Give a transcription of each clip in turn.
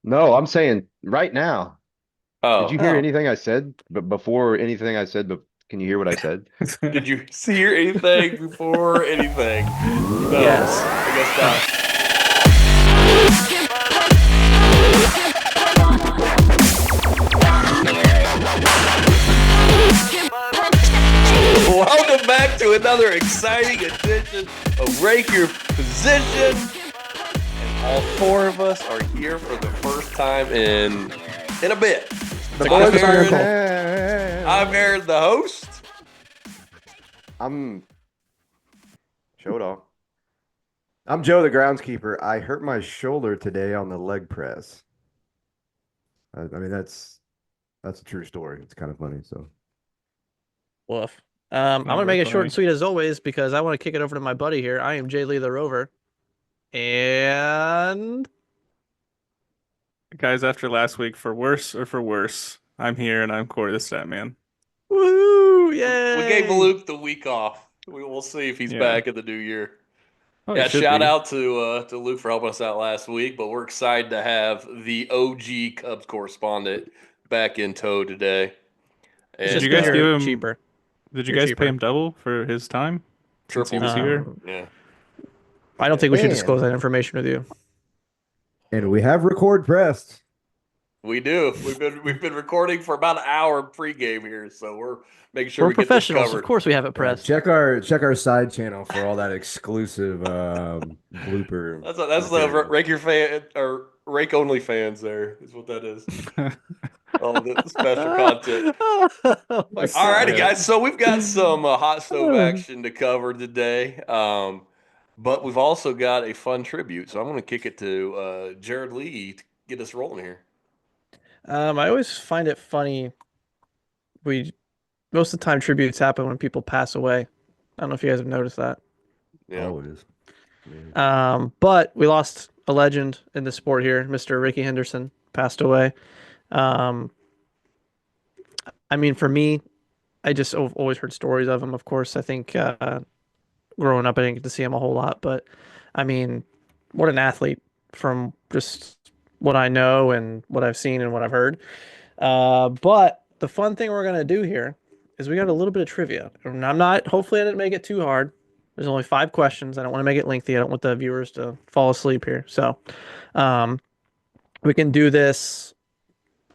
No, I'm saying right now. Did Oh, you hear Oh, anything I said? But before anything I said, but can you hear what I said? did you hear anything before anything? No, yes. I guess Oh, not. Welcome back to another exciting edition of Rake Your Position. And all four of us are here for the first time in a bit. the I'm boys are Aaron. nipple. I'm Aaron, the host. I'm showed off. I'm Joe, the groundskeeper. I hurt my shoulder today on the leg press. I mean, that's a true story. It's kind of funny. So Woof. I'm Not gonna very make it short and funny. sweet as always because I want to kick it over to my buddy here. I am Jay Lee the Rover, and Guys, after last week, for worse or for worse, I'm here and I'm Corey the Stat Man. woohoo! We gave Yay! Luke the week off. We'll see if he's Yeah. back in the new year. Oh, he Yeah, should shout be. out to Luke for helping us out last week, but we're excited to have the OG Cubs correspondent back in tow today. It's Did just you And because guys give you're him, cheaper. did you You're guys pay cheaper. him double for his time since he triple, was here? yeah, I don't yeah. think we should disclose and that information with you. we have record pressed. We do. We've been recording for about an hour pregame here, so we're making sure We're we get this professionals, of covered. course we have it pressed. Check our side channel for all that exclusive blooper That's the material. rake your fan or rake only fans. There is what that is. All the special content. Oh my All righty, God. Yeah. guys. So we've got some hot stove action to cover today, but we've also got a fun tribute. So I'm going to kick it to Jared Lee to get us rolling here. I always find it funny. We Most of the time tributes happen when people pass away. I don't know if you guys have noticed that. Yeah. Always. Yeah. But we lost a legend in the sport here. Mr. Ricky Henderson passed away. Um, I mean, for me, I just always heard stories of him. Of course, I think growing up, I didn't get to see him a whole lot, but I mean, what an athlete from just what I know and what I've seen and what I've heard. But the fun thing we're gonna do here is we got a little bit of trivia. And I'm not, hopefully, I didn't make it too hard. There's only 5 questions. I don't want to make it lengthy. I don't want the viewers to fall asleep here. So, um, we can do this.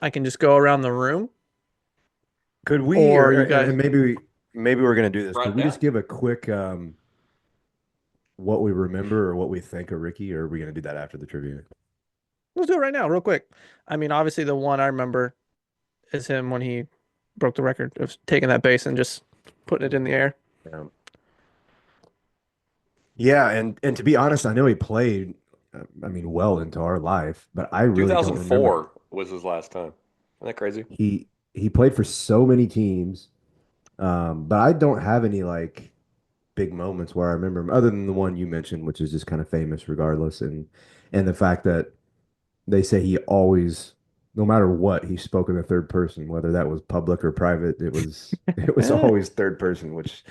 I can just go around the room, Could we, or or you guys. and maybe we're gonna do this. Could Right we now. just give a quick what we remember or what we think of Ricky, or are we gonna do that after the trivia? Let's do it right now, real quick. I mean, obviously, the one I remember is him when he broke the record of taking that base and just putting it in the air. Yeah. Yeah, and to be honest, I know he played, I mean, well into our life, but I really don't remember. 2004 was his last time. Isn't that crazy? He played for so many teams, but I don't have any like big moments where I remember him, other than the one you mentioned, which is just kind of famous regardless, and the fact that they say he always, no matter what, he spoke in the third person, whether that was public or private, it was Eh, always third person, which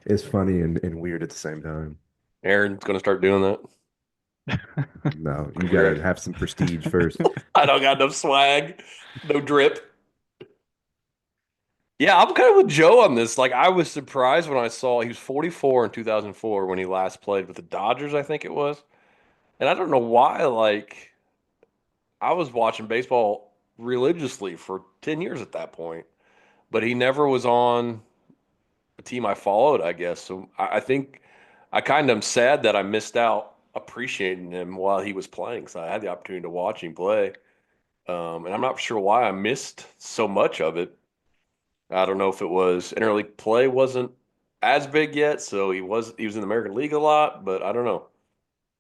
is funny and weird at the same time. Aaron's going to start doing that. No, you gotta have some prestige first. I don't got no swag, no drip. Yeah, I'm kind of with Joe on this. Like, I was surprised when I saw he was 44 in 2004 when he last played with the Dodgers, I think it was. And I don't know why, like, I was watching baseball religiously for 10 years at that point, but he never was on a team I followed, I guess. So I think I kind of am sad that I missed out appreciating him while he was playing. So I had the opportunity to watch him play. And I'm not sure why I missed so much of it. I don't know if it was interleague play wasn't as big yet, so he was in the American League a lot, but I don't know.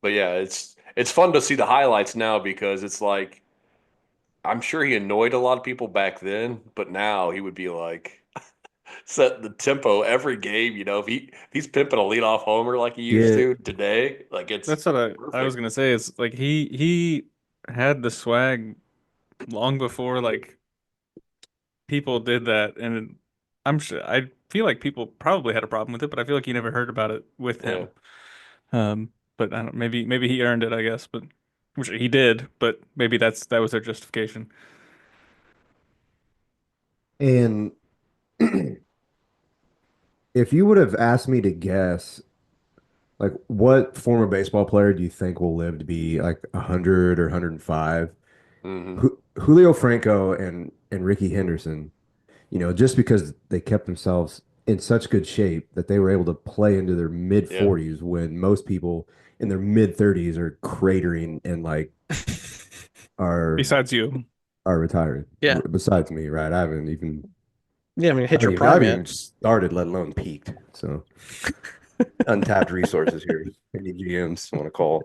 But yeah, it's fun to see the highlights now because it's like I'm sure he annoyed a lot of people back then, but now he would be like set the tempo every game. If he's pimping a leadoff homer like he used Yeah, to today, like it's That's what I was perfect. gonna say. Is like he had the swag long before like people did that, and I'm sure I feel like people probably had a problem with it, but I feel like you never heard about it with Yeah. him. But I don't maybe he earned it, I guess. But which he did, but maybe that was their justification. And if you would have asked me to guess, like, what former baseball player do you think will live to be like 100 or 105? Hmm. Julio Franco and Ricky Henderson, just because they kept themselves in such good shape that they were able to play into their mid Yeah. 40s when most people in their mid 30s are cratering and like are Besides you, are retiring. Yeah. Besides me, right? Yeah, I mean, hit your I prime haven't yet. even started, let alone peaked. So untapped resources here. Any GMs want to call?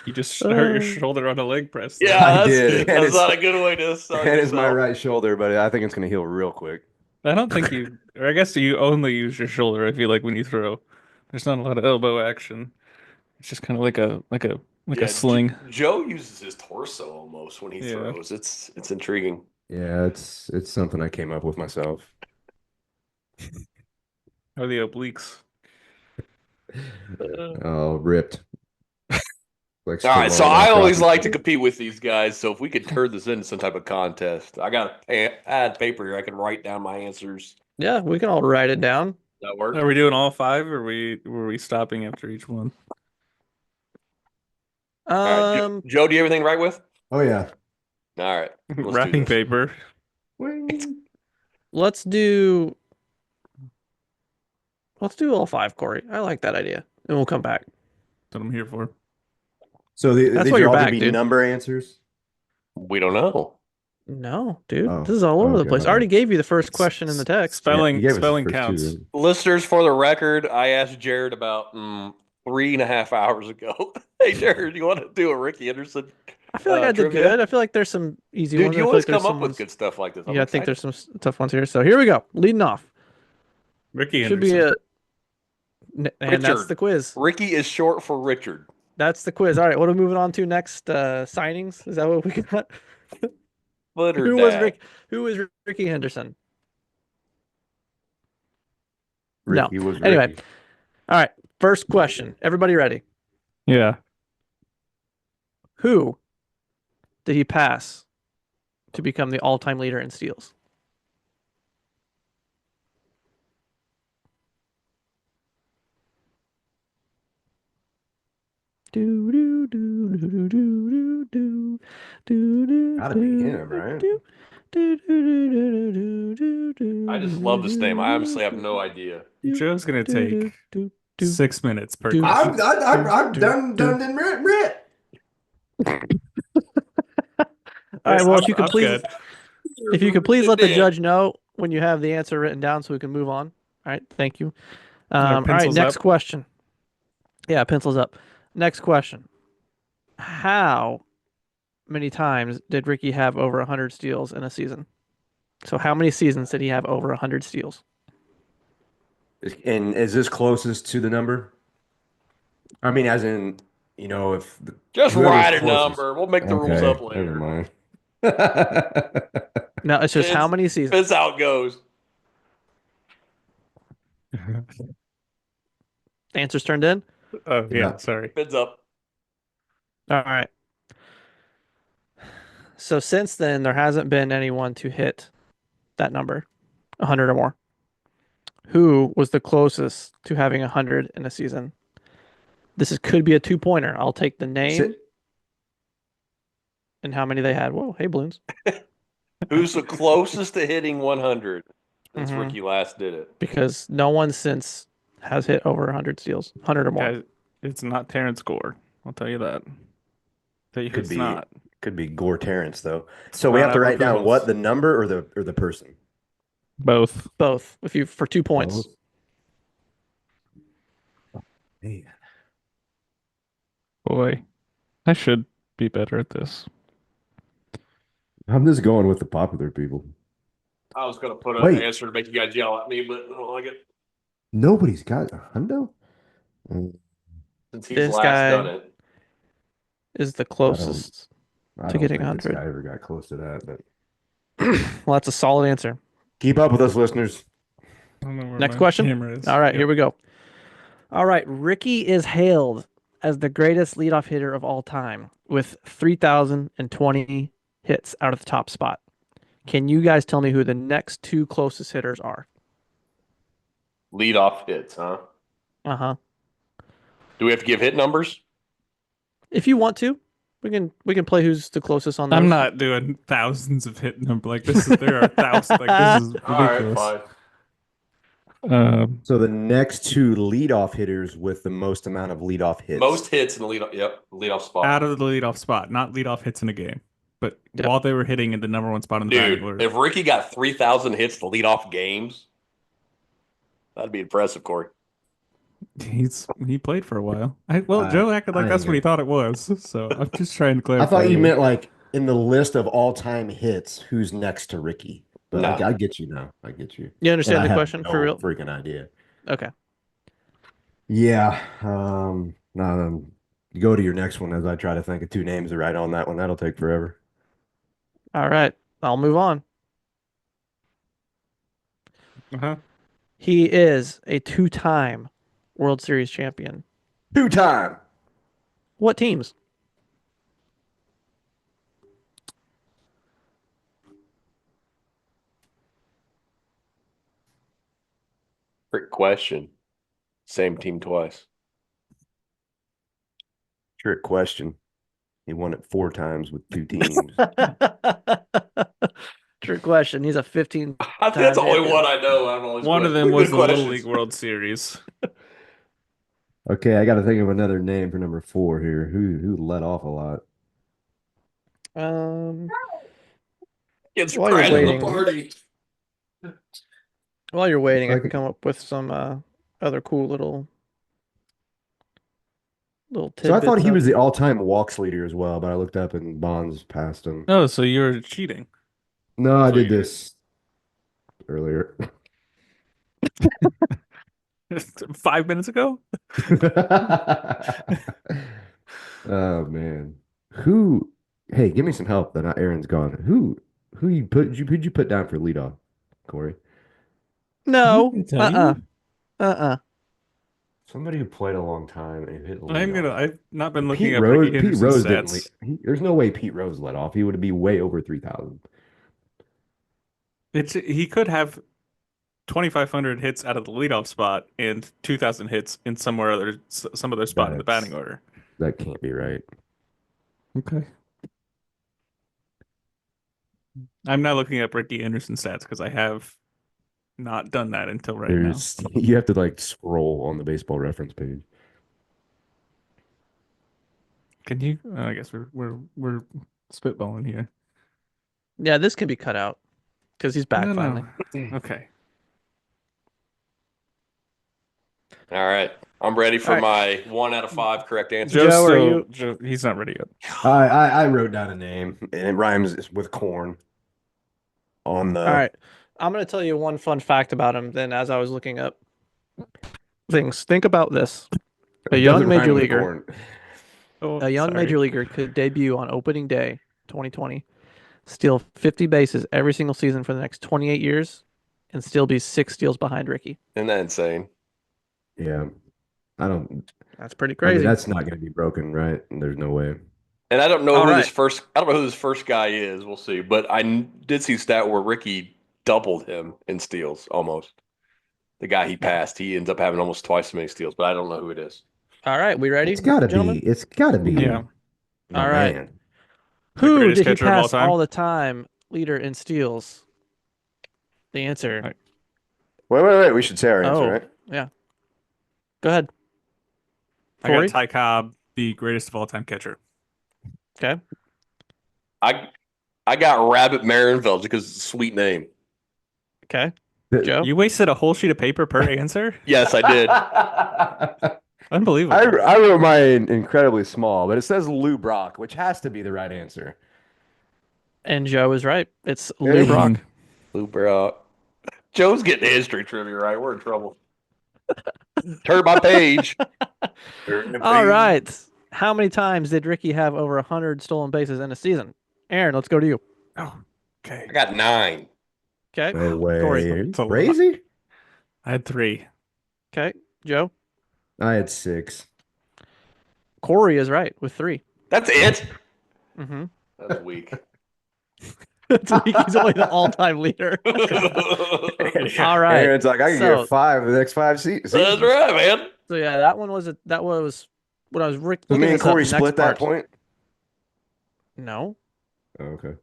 you just hurt your Uh, shoulder on a leg press there. I Yeah, that's did, and that's not a good way to start it's my yourself. right shoulder, but I think it's gonna heal real quick. I don't think or I guess you only use your shoulder. I feel like when you throw, there's not a lot of elbow action. It's just kind of like a Yeah, sling. Joe uses his torso almost when he Yeah. throws. It's intriguing. Yeah, it's something I came up with myself. Or the obliques. Uh, Oh, ripped like All right, so Stallone I off always Rocky like to IV. compete with these guys. So if we could turn this into some type of contest, I got a pad paper here. I can write down my answers. yeah, we can all write it down. That work? Are we doing all five, or were we stopping after each one? All right, Um, Joe, do you have anything to write with? Oh yeah. All right, let's do Wrapping this. paper. Wing. let's do let's do all five, Corey. I like that idea, and we'll come back. That's what I'm here for. So That's why these are you're all gonna back, be dude. number answers. We don't know. No, dude, Oh, this is all over the okay. place. I All already right. gave you the first question in the text. Yeah, you Spelling gave us the spelling first two, counts. right? Listeners, for the record, I asked Jared about 3.5 hours ago. Hey, Jared, you want to do a Ricky Henderson I feel like I did trivia? good. I feel like there's some easy Dude, ones. you I feel always like there's come some up with ones. good stuff like this. I'm Yeah, I think excited. there's some tough ones here. So here we go. Leading off Ricky should be Henderson. and that's Richard. the quiz. Ricky is short for Richard. That's the quiz. All right, what are we moving on to next? Signings? Is that what we got? Butter Who was dad. Rick? Who was Ricky Henderson? No. Ricky was Anyway, Ricky. all right. First question. Everybody ready? Yeah. Who did he pass to become the all-time leader in steals? Do do do do do do do do do Gotta be do him, right? do do do do do do I just love this name. I honestly have no idea. Joe's gonna do take do do 6 minutes per do question. I've do do. done Rit. All right. Well, I'm good. if you could please let the judge know when you have the answer written down, so we can move on. All right. Thank you. All right. Pencils Next up. question. Yeah, pencils up. Next question. How many times did Ricky have over 100 steals in a season? So how many seasons did he have over 100 steals? And is this closest to the number? I mean, as in, if Just whoever's write a closest. number. We'll make the rules Okay, up never later. mind. No, it's just how It's, many seasons. it's how it goes. Answers turned in? Oh yeah, Yeah. sorry. It's up. All right. So since then, there hasn't been anyone to hit that number, 100 or more. Who was the closest to having 100 in a season? Could be a two-pointer. I'll take the name Sit. and how many they had. Whoa, hey, balloons. Who's the closest to hitting 100 since Mhm. Ricky last did it? Because no one since has hit over 100 steals, 100 or more. Guys, it's not Terrence Gore. I'll tell you that. Tell you Could it's be not. could be Gore Terrence though. It's So we not have to Albert write down Pujols. what, the number or the person. Both. Both, if you for 2 points. Both. Man. Boy, I should be better at this. I'm just going with the popular people. I was going to put an Wait. answer to make you guys yell at me, but I don't like it. Nobody's got a hundo. Since he's This last done guy it. is the I closest don't to getting think this 100. guy ever got close to that. But Well, that's a solid answer. keep up with us, listeners. I don't know where Next my question. camera is. All right, Yep. here we go. All right, Ricky is hailed as the greatest leadoff hitter of all time with 3,020 hits out of the top spot. Can you guys tell me who the next two closest hitters are? Leadoff hits, huh? Uh-huh. Do we have to give hit numbers? If you want to, we can play who's the closest on those. I'm not doing thousands of hit number like this. There are thousands. Like this is All right, ridiculous. fine. So the next two leadoff hitters with the most amount of leadoff hits. Most hits in the leadoff. Yep, leadoff spot. Out of the leadoff spot, not leadoff hits in a game, but Yep. while they were hitting in the number one spot in the batting Dude, order. if Ricky got 3,000 hits to leadoff games, that'd be impressive, Corey. He played for a while. I- Joe acted like I that's what he ain't thought it was. So I'm just trying to clarify. I thought you here. meant like in the list of all-time hits, who's next to Ricky? But No. I get you now. I get you. You And understand I the have question no for real? freaking idea. Okay. Yeah. Go to your next one as I try to think of two names to write on that one. That'll take forever. All right. I'll move on. Uh-huh. He is a two-time World Series champion. Two-time. What teams? Trick question. Same team twice. Trick question. He won it 4 times with 2 teams. Trick question. He's a 15. I think that's the only champion. one I know. out of all these One of questions. them was Good the Little questions. League World Series. Okay, I got to think of another name for number 4 here. Who let off a lot? It's While you're crashing the waiting. party. While you're waiting, I Like- can come up with some other cool little tidbits. So I thought he of- was the all-time walks leader as well, but I looked up and Bonds passed him. Oh, so you're cheating. No, I So did you- this earlier. 5 minutes ago? Oh man. Who Hey, give me some help that not Aaron's gone. Who'd you put down for leadoff, Corey? No. I can tell you. Uh-uh. Somebody who played a long time and hit I've not been looking Pete at Rose, Ricky Pete Henderson's Rose didn't stats. there's no way Pete Rose let off. He would be way over 3,000. He could have 2,500 hits out of the leadoff spot and 2,000 hits in some other spot in the That's- batting order. That can't be right. Okay. I'm not looking up Ricky Henderson stats because I have not done that until right now. You have to like scroll on the baseball reference page. Can you? I guess we're spitballing here. Yeah, this can be cut out because he's back No, no. finally. Okay. All right. I'm ready for All my 1 out of 5 correct answers. Joe, are you- Joe, he's not ready yet. I wrote down a name and it rhymes with corn on the All right. I'm going to tell you one fun fact about him then as I was looking up things. Think about this. A It young doesn't major rhyme with leaguer. corn. Oh, A young sorry. major leaguer could debut on opening day 2020, steal 50 bases every single season for the next 28 years, and still be 6 steals behind Ricky. Isn't that insane? Yeah. I don't That's pretty I mean, crazy. that's not going to be broken, right? There's no way. And I don't know All who right. this first. I don't know who this first guy is. We'll see. But I did see a stat where Ricky doubled him in steals almost. The guy he passed, he ends up having almost twice as many steals. But I don't know who it is. All right, we ready? It's got to gentlemen? be. It's got to be. Yeah. my All right. man. The Who greatest did he catcher of all pass time? all the time? Leader in steals. The answer. Right. Wait. We should say our answer, Oh. right? Yeah. Go ahead. I Corey? got Ty Cobb, the greatest of all time catcher. Okay. I got Rabbit Marinville because it's a sweet name. Okay. The- Joe? You wasted a whole sheet of paper per answer? Yes, I did. Unbelievable. I wrote mine incredibly small, but it says Lou Brock, which has to be the right answer. And Joe is right. It's Hey. Lou Brock. Lou Brock. Joe's getting history trivia right. We're in trouble. Turn my page. All right. How many times did Ricky have over 100 stolen bases in a season? Aaron, let's go to you. Oh, okay. I got 9. Okay. No way. Corey. Are you It's a lot. crazy? I had 3. Okay. Joe. I had 6. Corey is right with 3. That's it. Mm-hmm. That's weak. It's weak. He's only the all-time leader. All right. Aaron's like, I can So, get 5 of the next 5 That's seasons. right, man. so yeah, that was when I was So looking me and this up. Corey Next split that part. point. No, Oh, okay.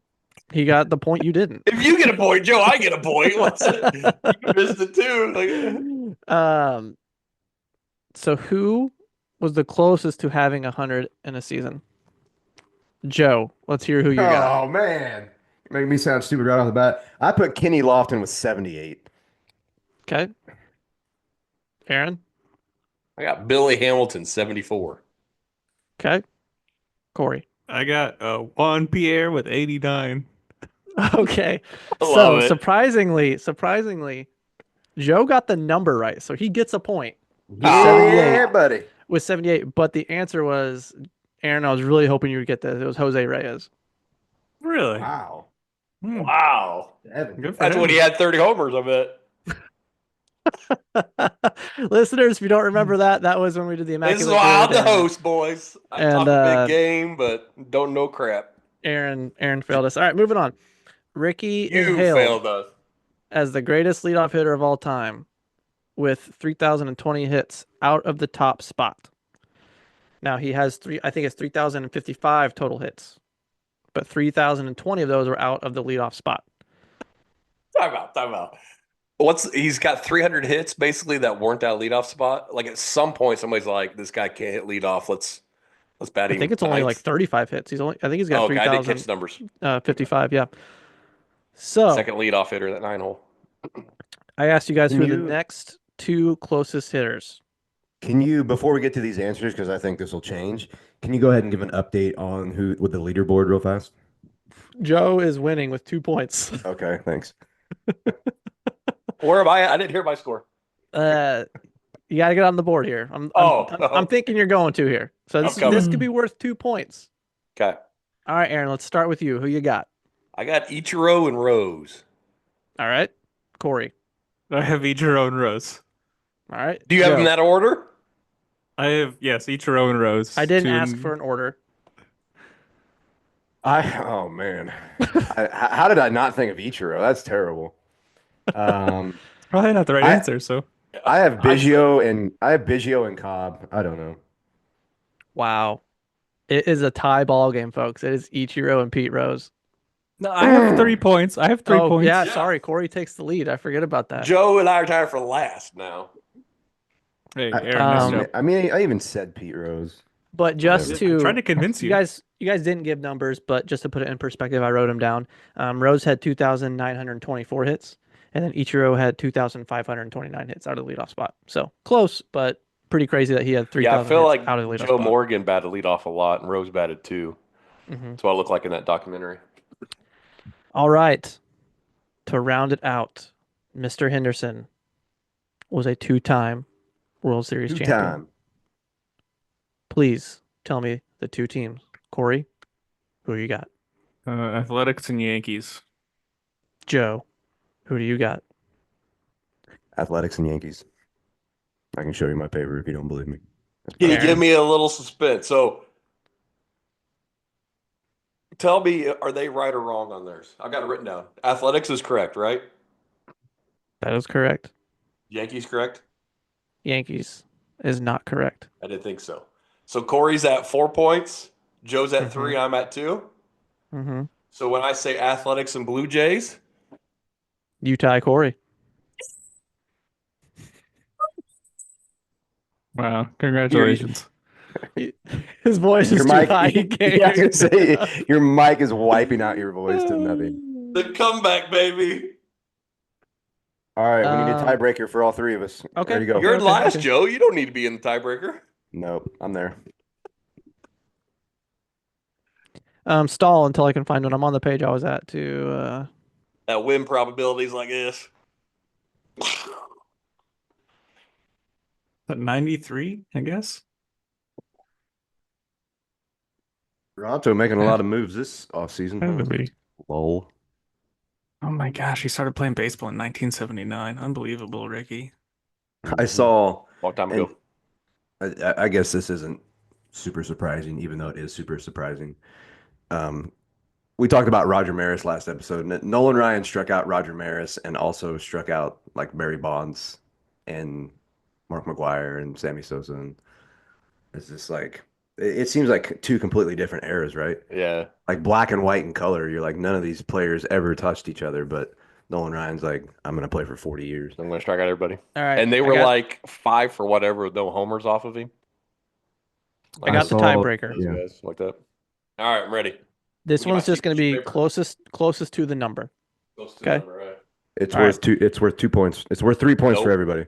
he got the point. You didn't. If you get a point, Joe, I get a point. What's it? You missed it too. So who was the closest to having 100 in a season? Joe, let's hear who you got. Oh man, you're making me sound stupid right off the bat. I put Kenny Lofton with 78. Okay. Aaron. I got Billy Hamilton, 74. Okay. Corey. I got Juan Pierre with 89. Okay. I So love it. surprisingly, Joe got the number right, so he gets a point Yeah, buddy. with 78. But the answer was, Aaron, I was really hoping you would get this. It was Jose Reyes. Really? Wow. Wow. Evan. Good for That's him. when he had 30 homers, I bet. Listeners, if you don't remember that was when we did the This is Immaculate why I'm Grid, the and host, boys. I and, talk a big game, but don't know crap. Aaron failed us. All right, moving on. Ricky is You hailed failed us. as the greatest leadoff hitter of all time with 3,020 hits out of the top spot. Now he has I think it's 3,055 total hits, but 3,020 of those are out of the leadoff spot. Time out. He's got 300 hits basically that weren't that leadoff spot. Like at some point, somebody's like, "This guy can't hit leadoff. Let's bat I him." think it's only like ninth." 35 hits. I think he's got Oh, okay, I didn't catch the 3,055. Yeah. So Second leadoff hitter, that 9-hole. I asked you guys who are the You- next 2 closest hitters. Can you, before we get to these answers, because I think this will change, can you go ahead and give an update on who with the leaderboard real fast? Joe is winning with 2 points. Okay, thanks. Where am I? I didn't hear my score. You got to get on the board here. I'm thinking you're going to here. So I'm this coming. could be worth 2 points. Okay. All right, Aaron, let's start with you. Who you got? I got Ichiro and Rose. All right. Corey. I have Ichiro and Rose. All right. Do you have them in Joe. that order? I have, yes, Ichiro and Rose. I didn't Two ask and- for an order. Oh man, how did I not think of Ichiro? That's terrible. Probably not the right I- answer, so. I have Biggio and Cobb. I don't know. Wow. It is a tie ball game, folks. It is Ichiro and Pete Rose. No, I have 3 points. I have 3 points. Yeah, Yeah. sorry. Corey takes the lead. I forget about that. Joe and I are tied for last now. Hey, I, Aaron, nice Um, job. I mean, I even said Pete Rose. But just Whatever. I'm trying to to convince you you. guys didn't give numbers, but just to put it in perspective, I wrote them down. Rose had 2,924 hits, and then Ichiro had 2,529 hits out of the leadoff spot. So close, but pretty crazy that he had 3,000 Yeah, I feel hits like out of the leadoff Joe spot. Morgan batted leadoff a lot, and Rose batted 2. Mhm. That's what I look like in that documentary. All right. To round it out, Mr. Henderson was a 2-time World Series champion. Two-time. Please tell me the 2 teams. Corey, who you got? Athletics and Yankees. Joe, who do you got? Athletics and Yankees. I can show you my paper if you don't believe me. Can you Aaron. give me a little suspense? So tell me, are they right or wrong on theirs? I got it written down. Athletics is correct, right? That is correct. Yankees correct? Yankees is not correct. I didn't think so. So Corey's at 4 points. Joe's at Mhm. 3. I'm at 2. Mm-hmm. So when I say Athletics and Blue Jays, You tie Corey. Wow, congratulations. His voice is Your too mic, high. He can't yeah, I was hear gonna say your mic is wiping out your voice to nothing. the comeback, baby. All right, we need a Um, tiebreaker for all 3 of us. okay. Ready to go? You're in Okay, last, okay. Joe. You don't need to be in the tiebreaker. Nope, I'm there. Stall until I can find what I'm on the page I was at to That win probability is like this. At 93, I guess. Toronto making a lot of moves this offseason. Had to be. Lol. Oh my gosh, he started playing baseball in 1979. Unbelievable, Ricky. I saw. Long time And ago. I guess this isn't super surprising, even though it is super surprising. Um, we talked about Roger Maris last episode. Nolan Ryan struck out Roger Maris and also struck out like Barry Bonds and Mark McGuire and Sammy Sosa. And it's just like it seems like two completely different eras, right? Yeah. Like black and white in color. You're like none of these players ever touched each other, but Nolan Ryan's like, I'm gonna play for 40 years. I'm going to strike out everybody. All right. And they I were got like 5 for whatever with no homers off of him. I got the saw- tiebreaker. Those Yeah. guys like that. All right, I'm ready. This Give me one's my just going to be paper. closest to the number. Close to Okay. the number, right? It's All worth two. It's worth 2 points. It's worth 3 points for Nope. everybody.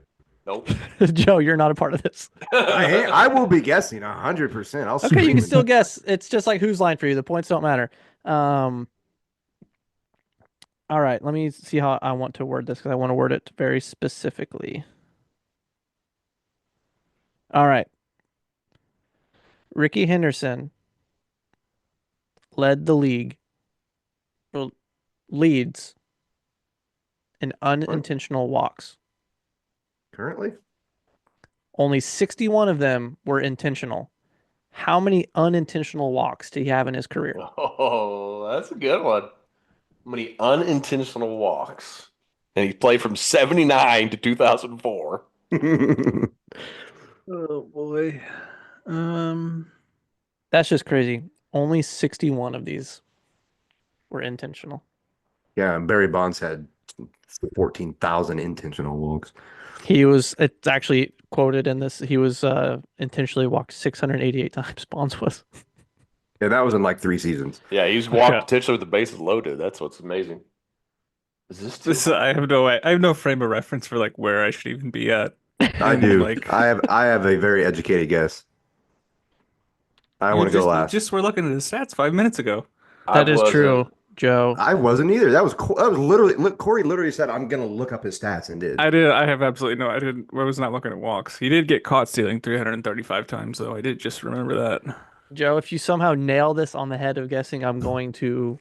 Nope. Joe, you're not a part of this. I will be guessing 100%. I'll Okay, you can scream still it. guess. It's just like whose line for you. The points don't matter. All right, let me see how I want to word this because I want to word it very specifically. All right. Ricky Henderson led the league, or leads in unintentional walks. Currently, Only 61 of them were intentional. How many unintentional walks did he have in his career? Oh, that's a good one. How many unintentional walks? And he played from 79 to 2004. Oh boy. That's just crazy. Only 61 of these were intentional. yeah, and Barry Bonds had 14,000 intentional walks. It's actually quoted in this. He was intentionally walked 688 times. Bonds was. Yeah, that was in like 3 seasons. Yeah, he's walked potentially with the bases loaded. That's what's amazing. Is this too This I have no frame of reference for like where I should even be at. I And, do. like I have a very educated guess. I want to go you last. just were looking at the stats 5 minutes ago. That is wasn't. true, Joe. I wasn't either. That was literally Corey literally said I'm gonna look up his stats and did. I have absolutely no. I was not looking at walks. He did get caught stealing 335 times, though. I did just remember that. Joe, if you somehow nail this on the head of guessing, I'm going to.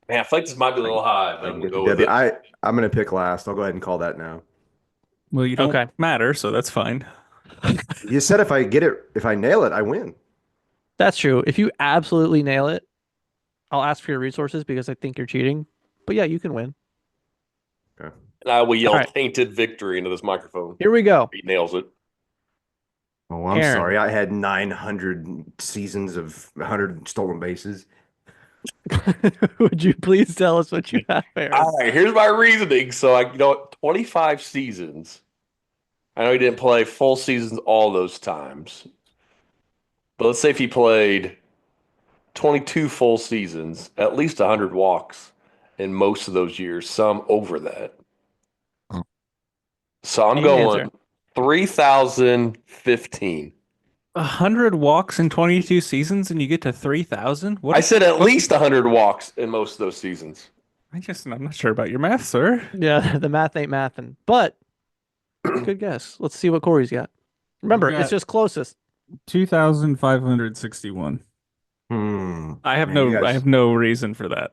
Man, I feel like this might be a little high, but I'm going to go with Debbie, it. I'm gonna pick last. I'll go ahead and call that now. Well, you don't Okay. matter, so that's fine. You said if I nail it, I win. That's true. If you absolutely nail it, I'll ask for your resources because I think you're cheating. But yeah, you can win. Okay. And I will yell All right. tainted victory into this microphone. Here we go. He nails it. Oh, I'm Aaron. sorry. I had 900 seasons of 100 stolen bases. Would you please tell us what you have, Aaron? All right, here's my reasoning. So, 25 seasons. I know he didn't play full seasons all those times. But let's say if he played 22 full seasons, at least 100 walks in most of those years, some over that. So I'm Need an going answer. 3,015. 100 walks in 22 seasons, and you get to 3,000. I said at least 100 walks in most of those seasons. I'm not sure about your math, sir. Yeah, the math ain't mathin'. But good guess. Let's see what Corey's got. Remember, You it's got- just closest. 2,561. I have no reason for that.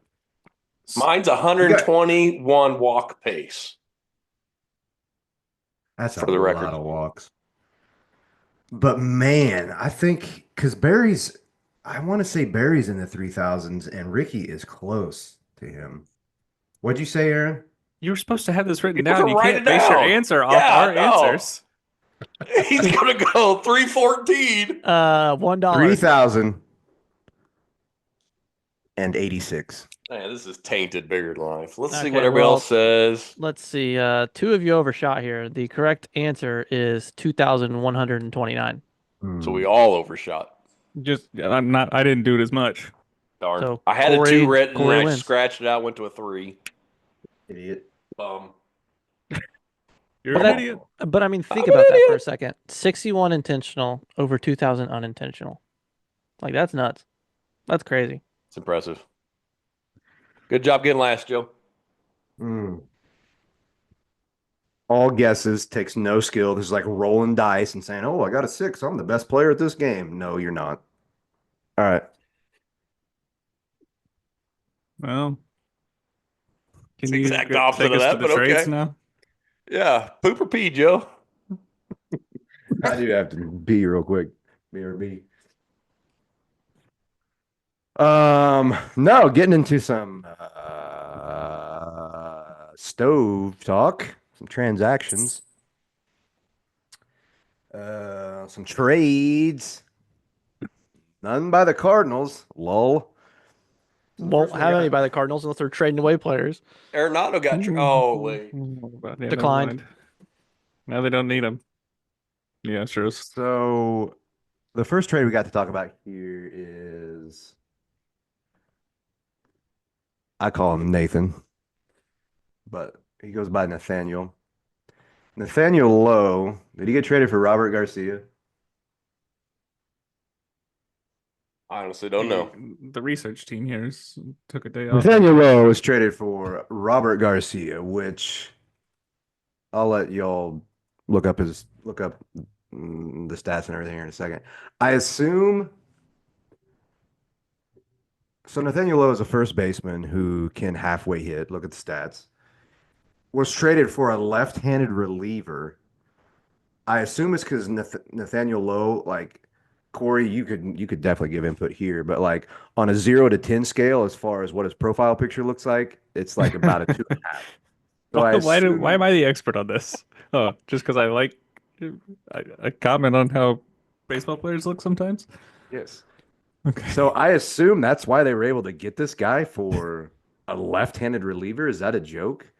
Mine's 121 walk pace. That's For a the lot record. of walks. But man, I think because I want to say Barry's in the 3,000s and Ricky is close to him. What'd you say, Aaron? You were supposed to have this written You down. You write can't it base your down. answer off Yeah, our no. answers. He's going to go 314. $1. 3,086. Man, this is tainted bigger than life. Let's see Okay, what everybody well, else says. Let's see. Two of you overshot here. The correct answer is 2,129. So we all overshot. I didn't do it as much. Darn. So I had a 2 written Corey and I wins. scratched it out, went to a 3. Idiot. You're But an that- idiot. But I mean, think I'm an about that idiot. for a second. 61 intentional over 2,000 unintentional. Like, that's nuts. That's crazy. It's impressive. Good job getting last, Joe. All guesses, takes no skill. This is like rolling dice and saying, "Oh, I got a 6. I'm the best player at this game." No, you're not. All right. Well, It's can the you exact take opposite of us that, to the but trades okay. now? Yeah. Poop or pee, Joe? I do have to pee real quick. Me or me. No, getting into some stove talk, some transactions, some trades. None by the Cardinals. Lol. So the Won't first one we have any got. by the Cardinals unless they're trading away players. Arenado got. Oh wait, But yeah, never Declined. mind. Now they don't need him. Yeah, sure. So the first trade we got to talk about here is I call him Nathan, but he goes by Nathaniel. Nathaniel Lowe. Did he get traded for Robert Garcia? I honestly don't know. The research team here took a day off. Nathaniel Lowe was traded for Robert Garcia, which I'll let y'all look up the stats and everything here in a second. I assume so. Nathaniel Lowe is a first baseman who can halfway hit. Look at the stats. Was traded for a left-handed reliever. I assume it's because Nathaniel Lowe, like Corey, you could definitely give input here, but like on a 0 to 10 scale, as far as what his profile picture looks like, it's like about a 2.5. So I Why am assume I the expert on this? Oh, just because I comment on how baseball players look sometimes. yes. Okay. So I assume that's why they were able to get this guy for a left-handed reliever. Is that a joke?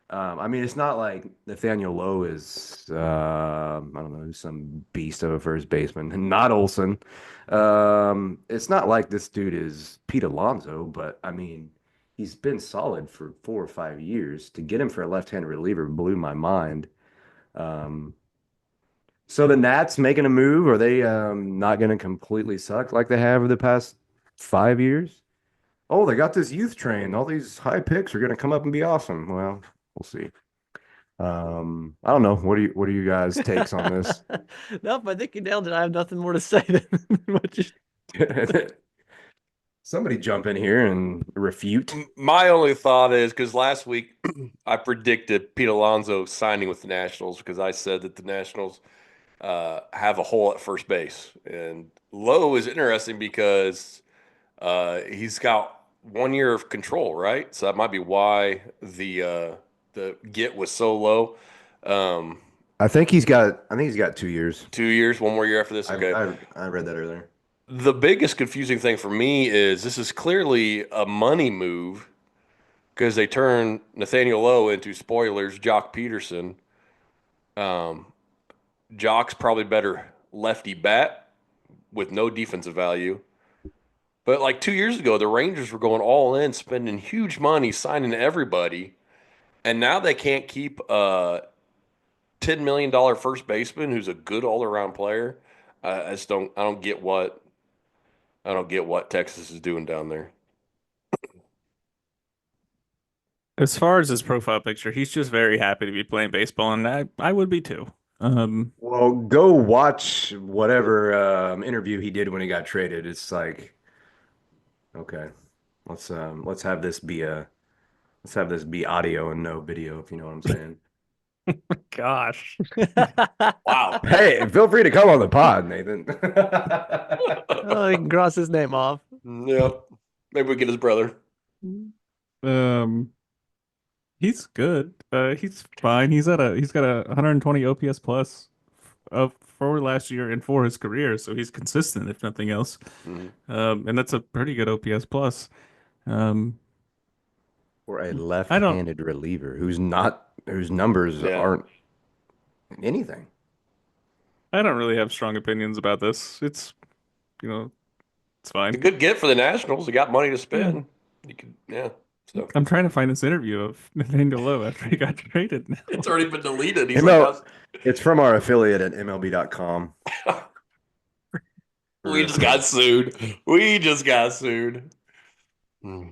I mean, it's not like Nathaniel Lowe is, I don't know, some beast of a first baseman, not Olson. It's not like this dude is Pete Alonso, but I mean, he's been solid for 4 or 5 years. To get him for a left-handed reliever blew my mind. Um, so the Nats making a move, are they not going to completely suck like they have over the past 5 years? Oh, they got this youth train. All these high picks are going to come up and be awesome. Well, we'll see. I don't know. What are you guys' takes on this? Nope, I think you nailed it. I have nothing more to say than what you. Somebody jump in here and refute. My only thought is because last week I predicted Pete Alonso signing with the Nationals because I said that the Nationals have a hole at first base, and Lowe is interesting because he's got 1 year of control, right? So that might be why the get was so low. Um, I think he's got 2 years. 2 years, one more year after this. I Okay. I, I read that earlier. The biggest confusing thing for me is this is clearly a money move because they turn Nathaniel Lowe into spoilers, Jock Peterson. Um, Jock's probably better lefty bat with no defensive value. But like 2 years ago, the Rangers were going all in, spending huge money, signing everybody, and now they can't keep a $10 million first baseman who's a good all around player. I just don't. I don't get what Texas is doing down there. As far as his profile picture, he's just very happy to be playing baseball, and I would be too. Well, go watch whatever interview he did when he got traded. It's like, okay, let's have this be audio and no video, if you know what I'm saying. Gosh. Wow. Hey, feel free to come on the pod, Nathan. Oh, he can cross his name off. Yep. Maybe we get his brother. Um, he's good. He's fine. He's got a 120 OPS plus of for last year and for his career, so he's consistent if nothing else. Mhm. And that's a pretty good OPS plus. Um, Or a I don't left-handed reliever whose numbers Yeah. aren't anything. I don't really have strong opinions about this. You know, it's It's a fine. good get for the Nationals. They got money to Yeah. spend. You could, yeah. So I'm trying to find this interview of Nathaniel Lowe after he got traded now. it's already been deleted. He's like, ML, it's from our affiliate at MLB.com. we just got sued. We just got sued. Hmm.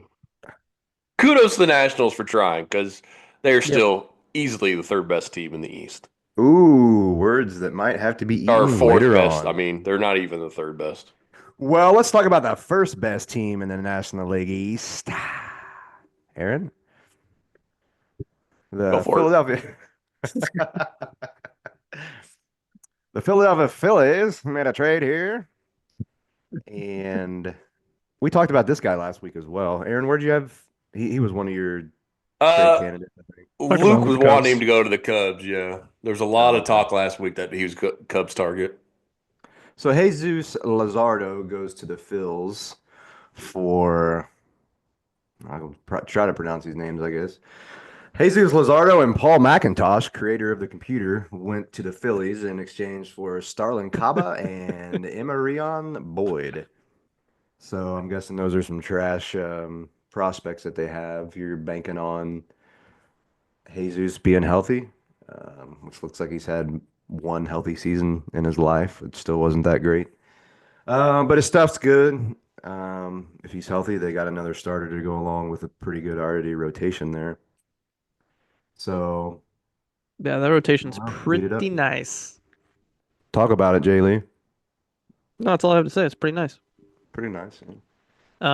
Kudos to the Nationals for trying because they're Yep. still easily the third best team in the East. Ooh, words that might have to be Or eaten fourth later best. on. I mean, they're not even the third best. Well, let's talk about the first best team in the National League East. Aaron, Go the for it. Philadelphia, the Philadelphia Phillies made a trade here, and We talked about this guy last week as well. Aaron, where'd you have? He was one of your trade Uh, candidates, I think. Talked about him Luke with was the wanting him Cubs. to go to the Cubs. Yeah, there's a lot Oh, of okay. talk last week that he was Cubs target. So Jesus Lazardo goes to the Phils for. I'll try to pronounce these names, I guess. Jesus Lazardo and Paul McIntosh, creator of the computer, went to the Phillies in exchange for Starlin Caba and Emarion Boyd. So I'm guessing those are some trash prospects that they have. You're banking on Jesus being healthy, which looks like he's had one healthy season in his life. It still wasn't that great. But his stuff's good. If he's healthy, they got another starter to go along with a pretty good already rotation there. So, Yeah, that rotation's wow, heat it pretty up. nice. Talk about it, Jay Lee. No, that's all I have to say. It's pretty nice. Pretty nice. Yeah.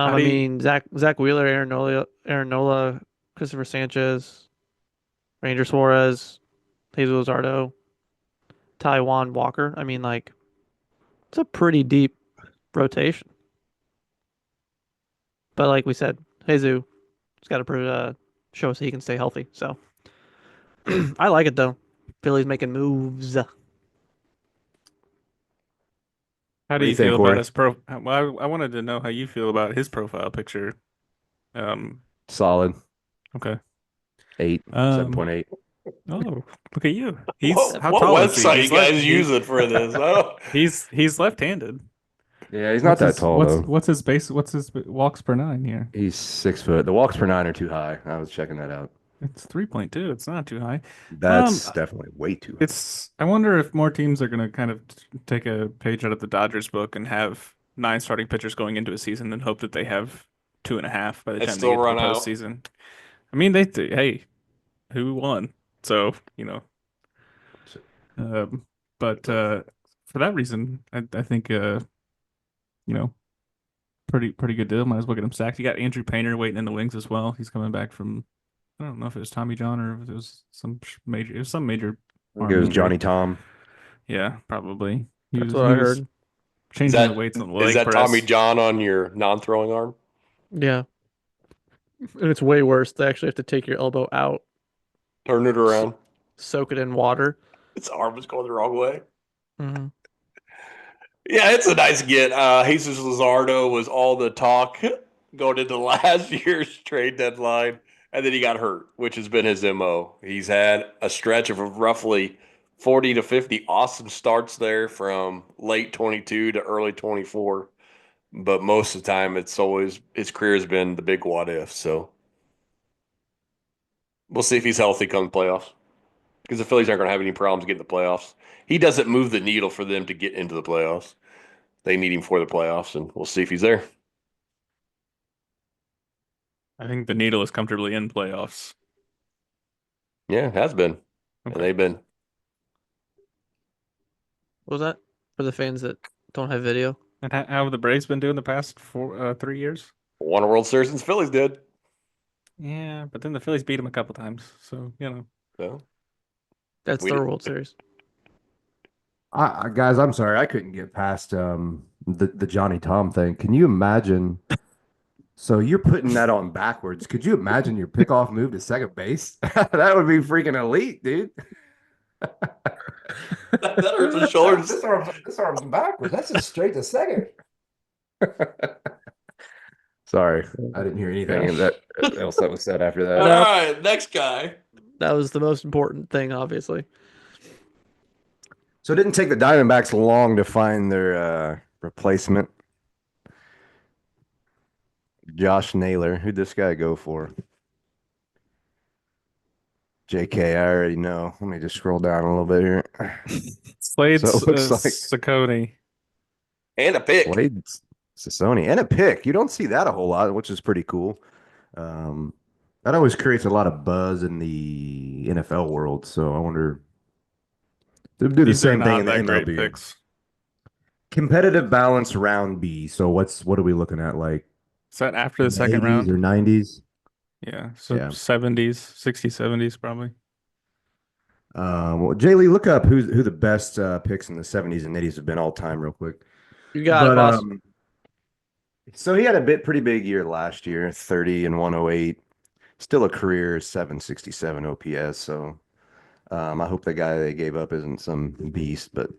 How I do you mean, Zach Wheeler, Aaron Nola, Christopher Sanchez, Ranger Suarez, Jesus Luzardo, Taiwan Walker. I mean, like, it's a pretty deep rotation. But like we said, Jesus has got to show us he can stay healthy. So I like it though. Philly's making moves. how What do do you you think, feel about Corey? his pro? Well, I wanted to know how you feel about his profile picture. Um, Solid. okay. Eight, Um, 7.8. oh, look at you. He's What how what tall is he? website you guys using for this? Oh, He's left-handed. Yeah, he's not that tall though. What's his walks per nine here? He's 6 foot. The walks per nine are too high. I was checking that out. It's 3.2. It's not too high. Um, That's definitely way too high. I wonder if more teams are going to kind of take a page out of the Dodgers book and have nine starting pitchers going into a season and hope that they have two and a half by the it's time they still get to the run out. postseason. I mean, hey, who won? So, So, um, but for that reason, I think you know, pretty good deal. Might as well get him sacked. You got Andrew Painter waiting in the wings as well. He's coming back from I don't know if it was Tommy John or if it was some major I think it arm was injury. Johnny Tom. Yeah, probably. That's what He I was heard. Is changing the that weights on the is leg that Tommy press. John on your non-throwing arm? Yeah, and it's way worse. They actually have to take your elbow out, Turn it s around. soak it in water. His arm is going the wrong way. Hmm. Yeah, it's a nice get. Jesus Luzardo was all the talk going into last year's trade deadline, and then he got hurt, which has been his MO. He's had a stretch of roughly 40 to 50 awesome starts there from late 22 to early 24. But most of the time, it's always his career has been the big what if. So we'll see if he's healthy come playoffs because the Phillies aren't going to have any problems getting the playoffs. He doesn't move the needle for them to get into the playoffs. They need him for the playoffs, and we'll see if he's there. I think the needle is comfortably in playoffs. Yeah, it has been. And Okay. they've been What was that for the fans that don't have video? And how have the Braves been doing the past 3 years? won a World Series since Phillies did. Yeah, but then the Phillies beat them a couple times. So, So That's we their did. World Series. Guys, I'm sorry, I couldn't get past the Johnny Tom thing. Can you imagine? So you're putting that on backwards. Could you imagine your pickoff move to second base? That would be freaking elite, dude. That hurts his shoulders. This arm's backwards. That's just straight to second. Sorry, I didn't hear anything that else that was said after All that. No, right, next guy. that was the most important thing, obviously. So it didn't take the Diamondbacks long to find their replacement, Josh Naylor. Who'd this guy go for? JK, I already know. Let me just scroll down a little bit here. Slade So it looks like Saccone. And a pick. Slade Sassoni and a pick. You don't see that a whole lot, which is pretty cool. Um, that always creates a lot of buzz in the NFL world. So I wonder they'll do the These are same thing not in the that great MLB. picks. Competitive balance round B. So what are we looking at? Like Is that after in the the second 80s round? or 90s? Yeah, so Yeah. 70s, 60s, 70s probably. Well, Jay Lee, look up who the best picks in the 70s and 80s have been all time, real quick. You got it, But boss. So he had a pretty big year last year, 30 and 108. Still a career 767 OPS. So I hope the guy they gave up isn't some beast, but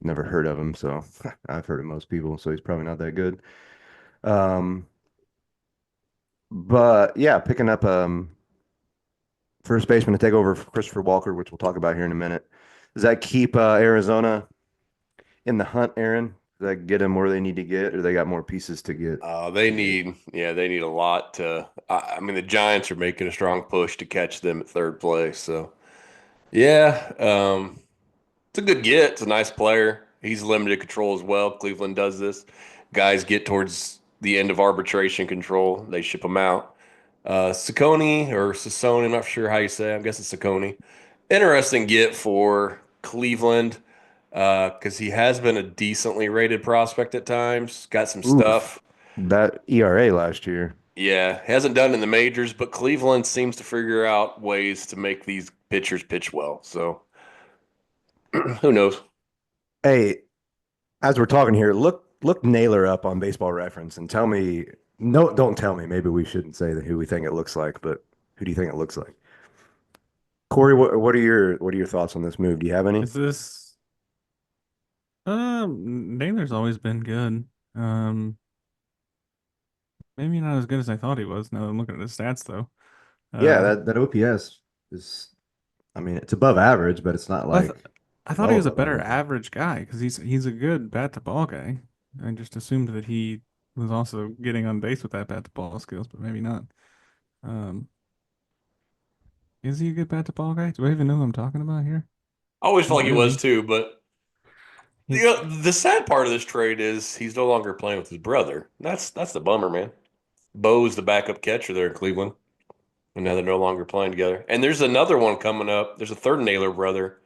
never heard of him. So I've heard of most people, so he's probably not that good. Um, but yeah, picking up first baseman to take over for Christopher Walker, which we'll talk about here in a minute. Does that keep Arizona in the hunt, Aaron? Does that get them where they need to get, or they got more pieces to get? They need a lot to. I mean, the Giants are making a strong push to catch them at third place. So, yeah, it's a good get. It's a nice player. He's limited control as well. Cleveland does this. Guys get towards the end of arbitration control, they ship them out. Saccone or Sassone, I'm not sure how you say it. I guess it's Saccone. Interesting get for Cleveland because he has been a decently rated prospect at times. Got some Oof, stuff. that ERA last year. Yeah, hasn't done in the majors, but Cleveland seems to figure out ways to make these pitchers pitch well. So who knows? Hey, as we're talking here, look Naylor up on Baseball Reference and tell me. No, don't tell me. Maybe we shouldn't say who we think it looks like, but who do you think it looks like? Corey, what are your thoughts on this move? Do you have any? Is this Naylor's always been good. Um, Maybe not as good as I thought he was. Now that I'm looking at his stats though. Yeah, Uh, that OPS is, I mean, it's above average, but it's not I, th like I thought he well was a above better average. average guy because he's a good bat to ball guy. I just assumed that he was also getting on base with that bat to ball skills, but maybe not. Um, is he a good bat to ball guy? Do I even know who I'm talking about here? I always felt Not like he was really. too, but He, the sad part of this trade is he's no longer playing with his brother. That's the bummer, man. Bo's the backup catcher there in Cleveland, and now they're no longer playing together. And there's another one coming up. There's a third Naylor brother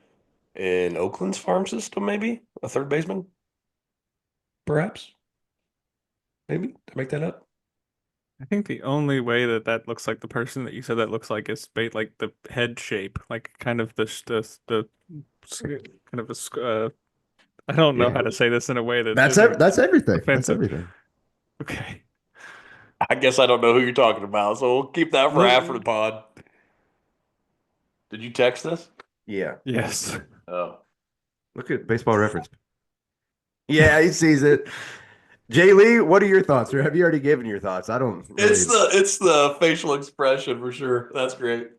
in Oakland's farm system, maybe a third baseman, perhaps. Maybe to make that up. I think the only way that that looks like the person that you said that looks like is like the head shape, like kind of kind of I don't know Yeah, how to say this in a way that isn't that's everything. That's offensive. everything. Okay. I guess I don't know who you're talking about, so we'll keep that for after the Look, pod. Did you text this? Yeah. yes. Oh. Look at Baseball Reference. Yeah, he sees it. Jay Lee, what are your thoughts? Or have you already given your thoughts? I don't really. It's the facial expression for sure. That's great.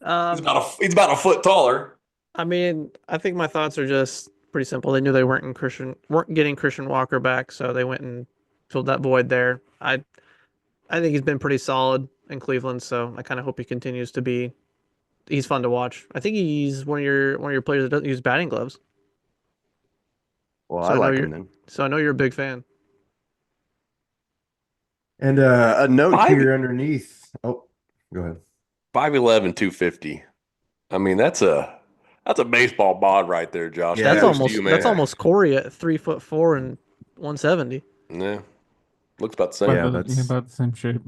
Um, He's about a foot taller. I mean, I think my thoughts are just pretty simple. They knew they weren't getting Christian Walker back, so they went and filled that void there. I think he's been pretty solid in Cleveland, so I kind of hope he continues to be. He's fun to watch. I think he's one of your players that doesn't use batting gloves. Well, So I I know like you're him then. so I know you're a big fan. And a note Five here underneath. Oh, go ahead. 5'11", 250. I mean, that's a baseball bod right there, Josh. That's Yeah, Kudos to almost you, that's man. yeah, almost Corey at 3'4" and 170. Yeah. Looks about the same. About yeah. the That's about the same shape.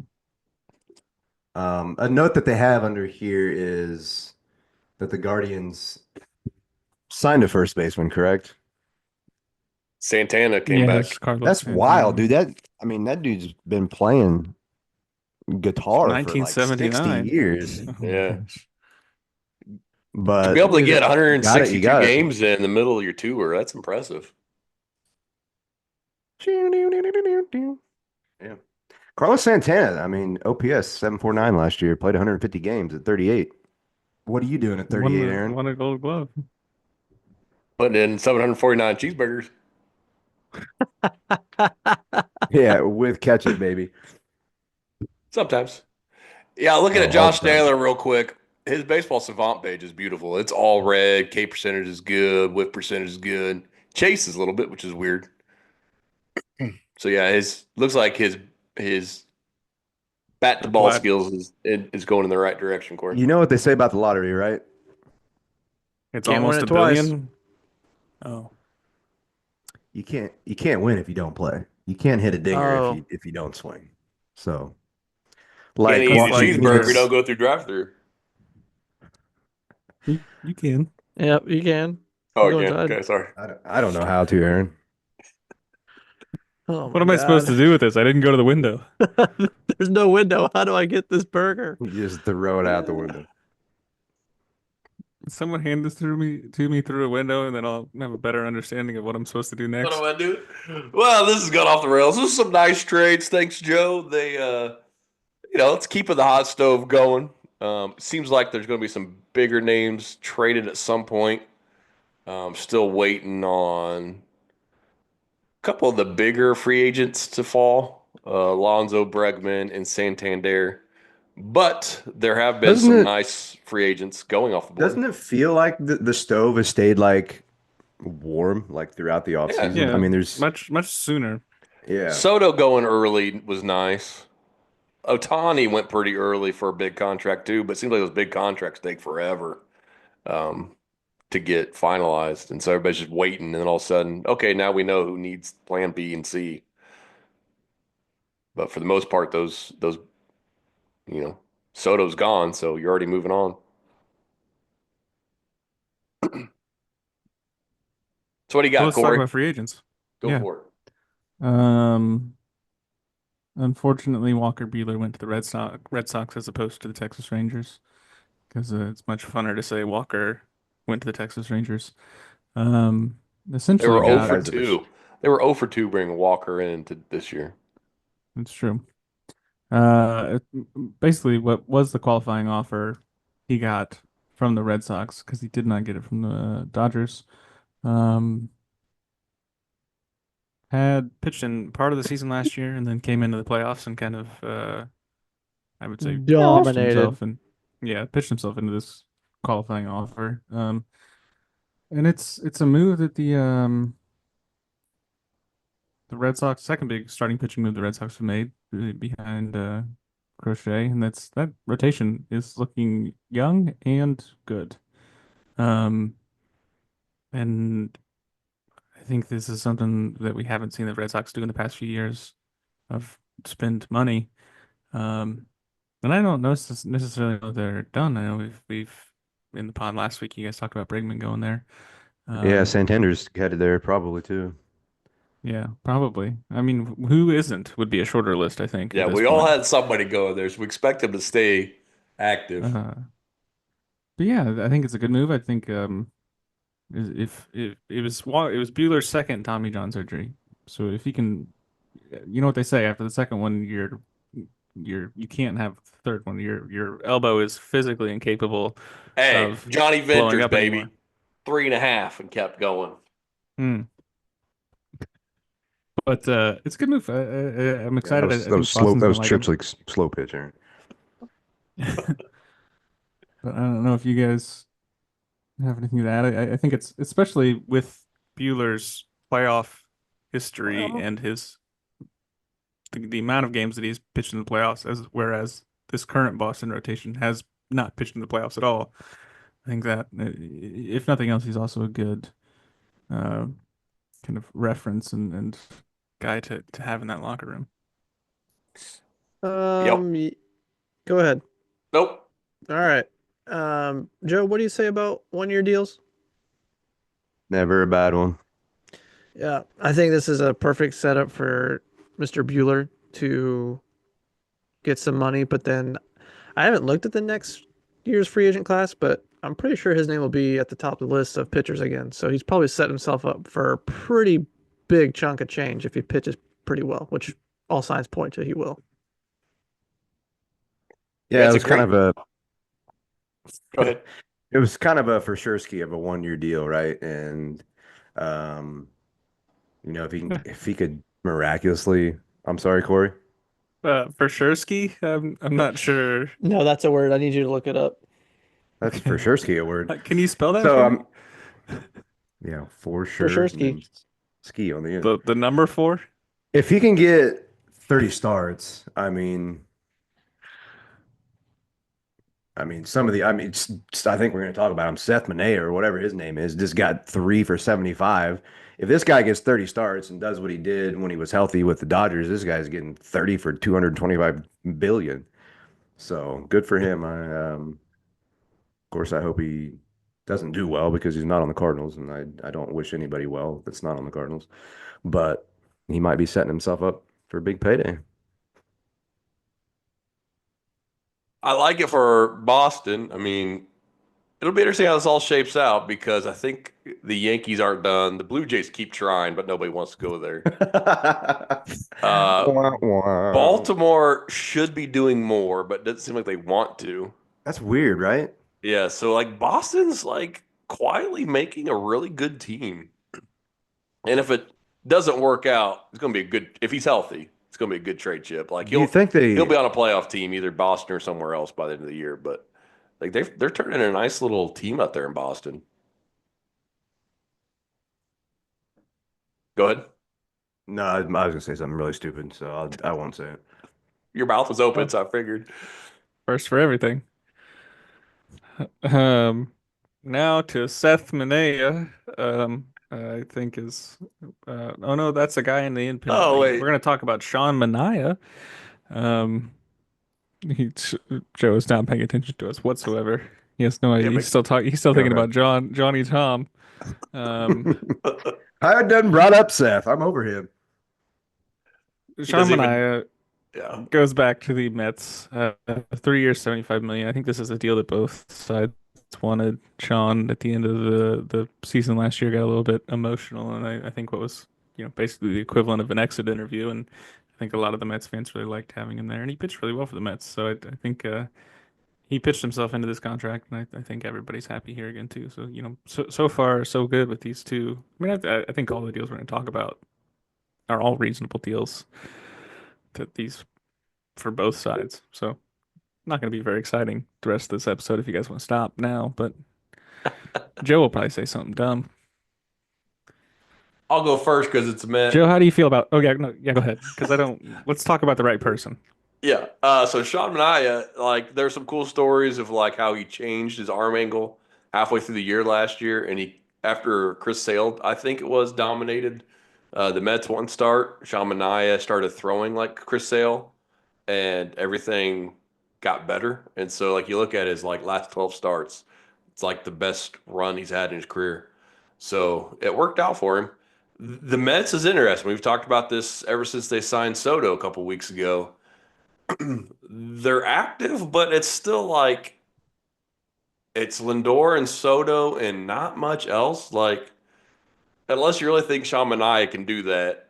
A note that they have under here is that the Guardians. signed a first baseman, correct? Santana came Yes, back. Carlos That's wild, Santana. dude. That dude's been playing guitar for like 60 1979. years. Oh my Yeah. gosh. To be But able to get you got it. You 162 got it. games in the middle of your tour, that's impressive. Yeah. Carlos Santana, I mean, OPS 749 last year, played 150 games at 38. What are you doing at Won 38, the Aaron? won a gold glove. Putting in 749 cheeseburgers. Yeah, with ketchup, baby. Sometimes. Yeah, looking Oh, at all the Josh time. Naylor real quick. His baseball savant page is beautiful. It's all red. K percentage is good. Whip percentage is good. Chase is a little bit, which is weird. So yeah, his looks like his bat to The ball black. skills is going in the right direction, Corey. You know what they say about the lottery, right? It's Can't win almost it a twice. billion. Oh, You can't win if you don't play. You can't hit a dinger Oh, if you don't swing. So Can't Like eat that's a like Joaquin cheeseburger. Don't Phoenix. go through drive through. you can. yep, you can. Oh, You go again. inside. Okay, sorry. I don't know how to, Aaron. Oh What my am I supposed to God. do with this? I didn't go to the window. There's no window. How do I get this burger? You just throw it out the window. Someone hand this to me through a window, and then I'll have a better understanding of what I'm supposed to do What am next. I doing? Well, this has gone off the rails. This is some nice trades. Thanks, Joe. They, it's keeping the hot stove going. Seems like there's going to be some bigger names traded at some point. Still waiting on a couple of the bigger free agents to fall. Alonzo Bregman and Santander. But there have been Doesn't some it nice free agents going off the board. doesn't it feel like the stove has stayed like warm like throughout the off Yeah. season? I Yeah, mean, there's much sooner. yeah. Soto going early was nice. Otani went pretty early for a big contract too, but it seems like those big contracts take forever um, to get finalized, and so everybody's just waiting. And then all of a sudden, okay, now we know who needs Plan B and C. But for the most part, those you know, Soto's gone, so you're already moving on. So what do you So got, let's talk Corey? about free agents. Go Yeah. for it. Um, Unfortunately, Walker Buehler went to the Red Sox as opposed to the Texas Rangers because it's much funner to say Walker went to the Texas Rangers. Um, They Essentially were 0 got for Guys that are 2. They were 0 for 2 bringing Walker into this year. it's true. Basically, what was the qualifying offer he got from the Red Sox because he did not get it from the Dodgers. Um, had pitched in part of the season last year and then came into the playoffs and kind of, I would say, pitched Dominated. himself and yeah, pitched himself into this qualifying offer. And it's a move that the Red Sox second big starting pitching move the Red Sox have made behind Crochet, and that rotation is looking young and good. Um, and I think this is something that we haven't seen the Red Sox do in the past few years of spend money. Um, and I don't necessarily know they're done. I know we've in the pod last week you guys talked about Bregman going there. Yeah, Um, Santander's headed there probably too. yeah, probably. I mean, who isn't would be a shorter list, I think, at Yeah, this we all point. had somebody go there, so we expect them to stay active. But yeah, I think it's a good move. I think if it was Bueller's second Tommy John surgery, so if he can, you know what they say after the second one, you can't have the third one. Your elbow is physically incapable Hey, of Johnny blowing Venters, up anymore. baby. 3.5 and kept going. Hmm. But it's a good move. I'm Yeah, that excited. was I that was think slow. Boston's That gonna was like him. Trips like slow pitch, Aaron. But I don't know if you guys have anything to add. I think it's especially with Bueller's playoff history Well, and the amount of games that he's pitched in the playoffs, as whereas this current Boston rotation has not pitched in the playoffs at all. I think that if nothing else, he's also a good uh, kind of reference and guy to have in that locker room. Yep. y- go ahead. Nope. All right. Joe, what do you say about 1 year deals? Never a bad one. Yeah, I think this is a perfect setup for Mr. Bueller to get some money, but then I haven't looked at the next year's free agent class, but I'm pretty sure his name will be at the top of the list of pitchers again. So he's probably set himself up for a pretty big chunk of change if he pitches pretty well, which all signs point to he will. Yeah, Yeah, it it's a was kind great. of a Go ahead. it was kind of a for sure ski of a 1 year deal, right? And um, if he could miraculously, I'm sorry, Corey. For sure, ski. I'm not sure. No, that's a word. I need you to look it up. That's for Okay. sure ski a word. Can you spell that So for me? yeah, for For sure, sure, and then ski. ski on the end. The number four? If he can get 30 starts, I think we're going to talk about him. Seth Manea or whatever his name is, just got 3 for 75. If this guy gets 30 starts and does what he did when he was healthy with the Dodgers, this guy's getting 30 for 225 billion. So good for him. Of course, I hope he doesn't do well because he's not on the Cardinals, and I don't wish anybody well that's not on the Cardinals. But he might be setting himself up for a big payday. I like it for Boston. I mean, it'll be interesting how this all shapes out because I think the Yankees aren't done. The Blue Jays keep trying, but nobody wants to go there. Uh, Wah, wah. Baltimore should be doing more, but it doesn't seem like they want to. That's weird, right? Yeah, so like Boston's like quietly making a really good team. And if it doesn't work out, it's going to be a good if he's healthy, it's going to be a good trade chip. Like Do you think he'll they? be on a playoff team, either Boston or somewhere else by the end of the year. But like they're turning a nice little team out there in Boston. Go ahead. No, I was gonna say something really stupid, so I won't say it. Your mouth was open, Oh, so I figured. first for everything. Um, Now to Seth Manea. I think is. Oh no, that's a guy in the independent Oh league. We're wait, gonna talk about Sean Manaea. Um, he, Joe is not paying attention to us whatsoever. He has no idea. damn He's it. still talking. He's still Go thinking ahead. about Johnny Tom. Um, I had done brought up Seth. I'm over him. He Sean doesn't even. Manaea Yeah. goes back to the Mets. 3 years, 75 million. I think this is a deal that both sides wanted. Sean at the end of the season last year got a little bit emotional, and I think what was basically the equivalent of an exit interview. And I think a lot of the Mets fans really liked having him there, and he pitched really well for the Mets. So I think he pitched himself into this contract, and I think everybody's happy here again too. So so far so good with these two. I mean, I think all the deals we're going to talk about are all reasonable deals that these for both sides. So not going to be very exciting the rest of this episode if you guys want to stop now, but Joe will probably say something dumb. I'll go first because it's Joe, Met. how do you feel about? Oh yeah, no, yeah, go ahead. Because I don't. Let's talk about the right person. Yeah. So Sean Mania, like, there's some cool stories of like how he changed his arm angle halfway through the year last year, and he after Chris Sale, I think it was dominated the Mets one start. Sean Mania started throwing like Chris Sale, and everything got better. And so, like, you look at his like last 12 starts, it's like the best run he's had in his career. So it worked out for him. The Mets is interesting. We've talked about this ever since they signed Soto a couple weeks ago. They're active, but it's still like it's Lindor and Soto and not much else. Like, unless you really think Sean Manaea can do that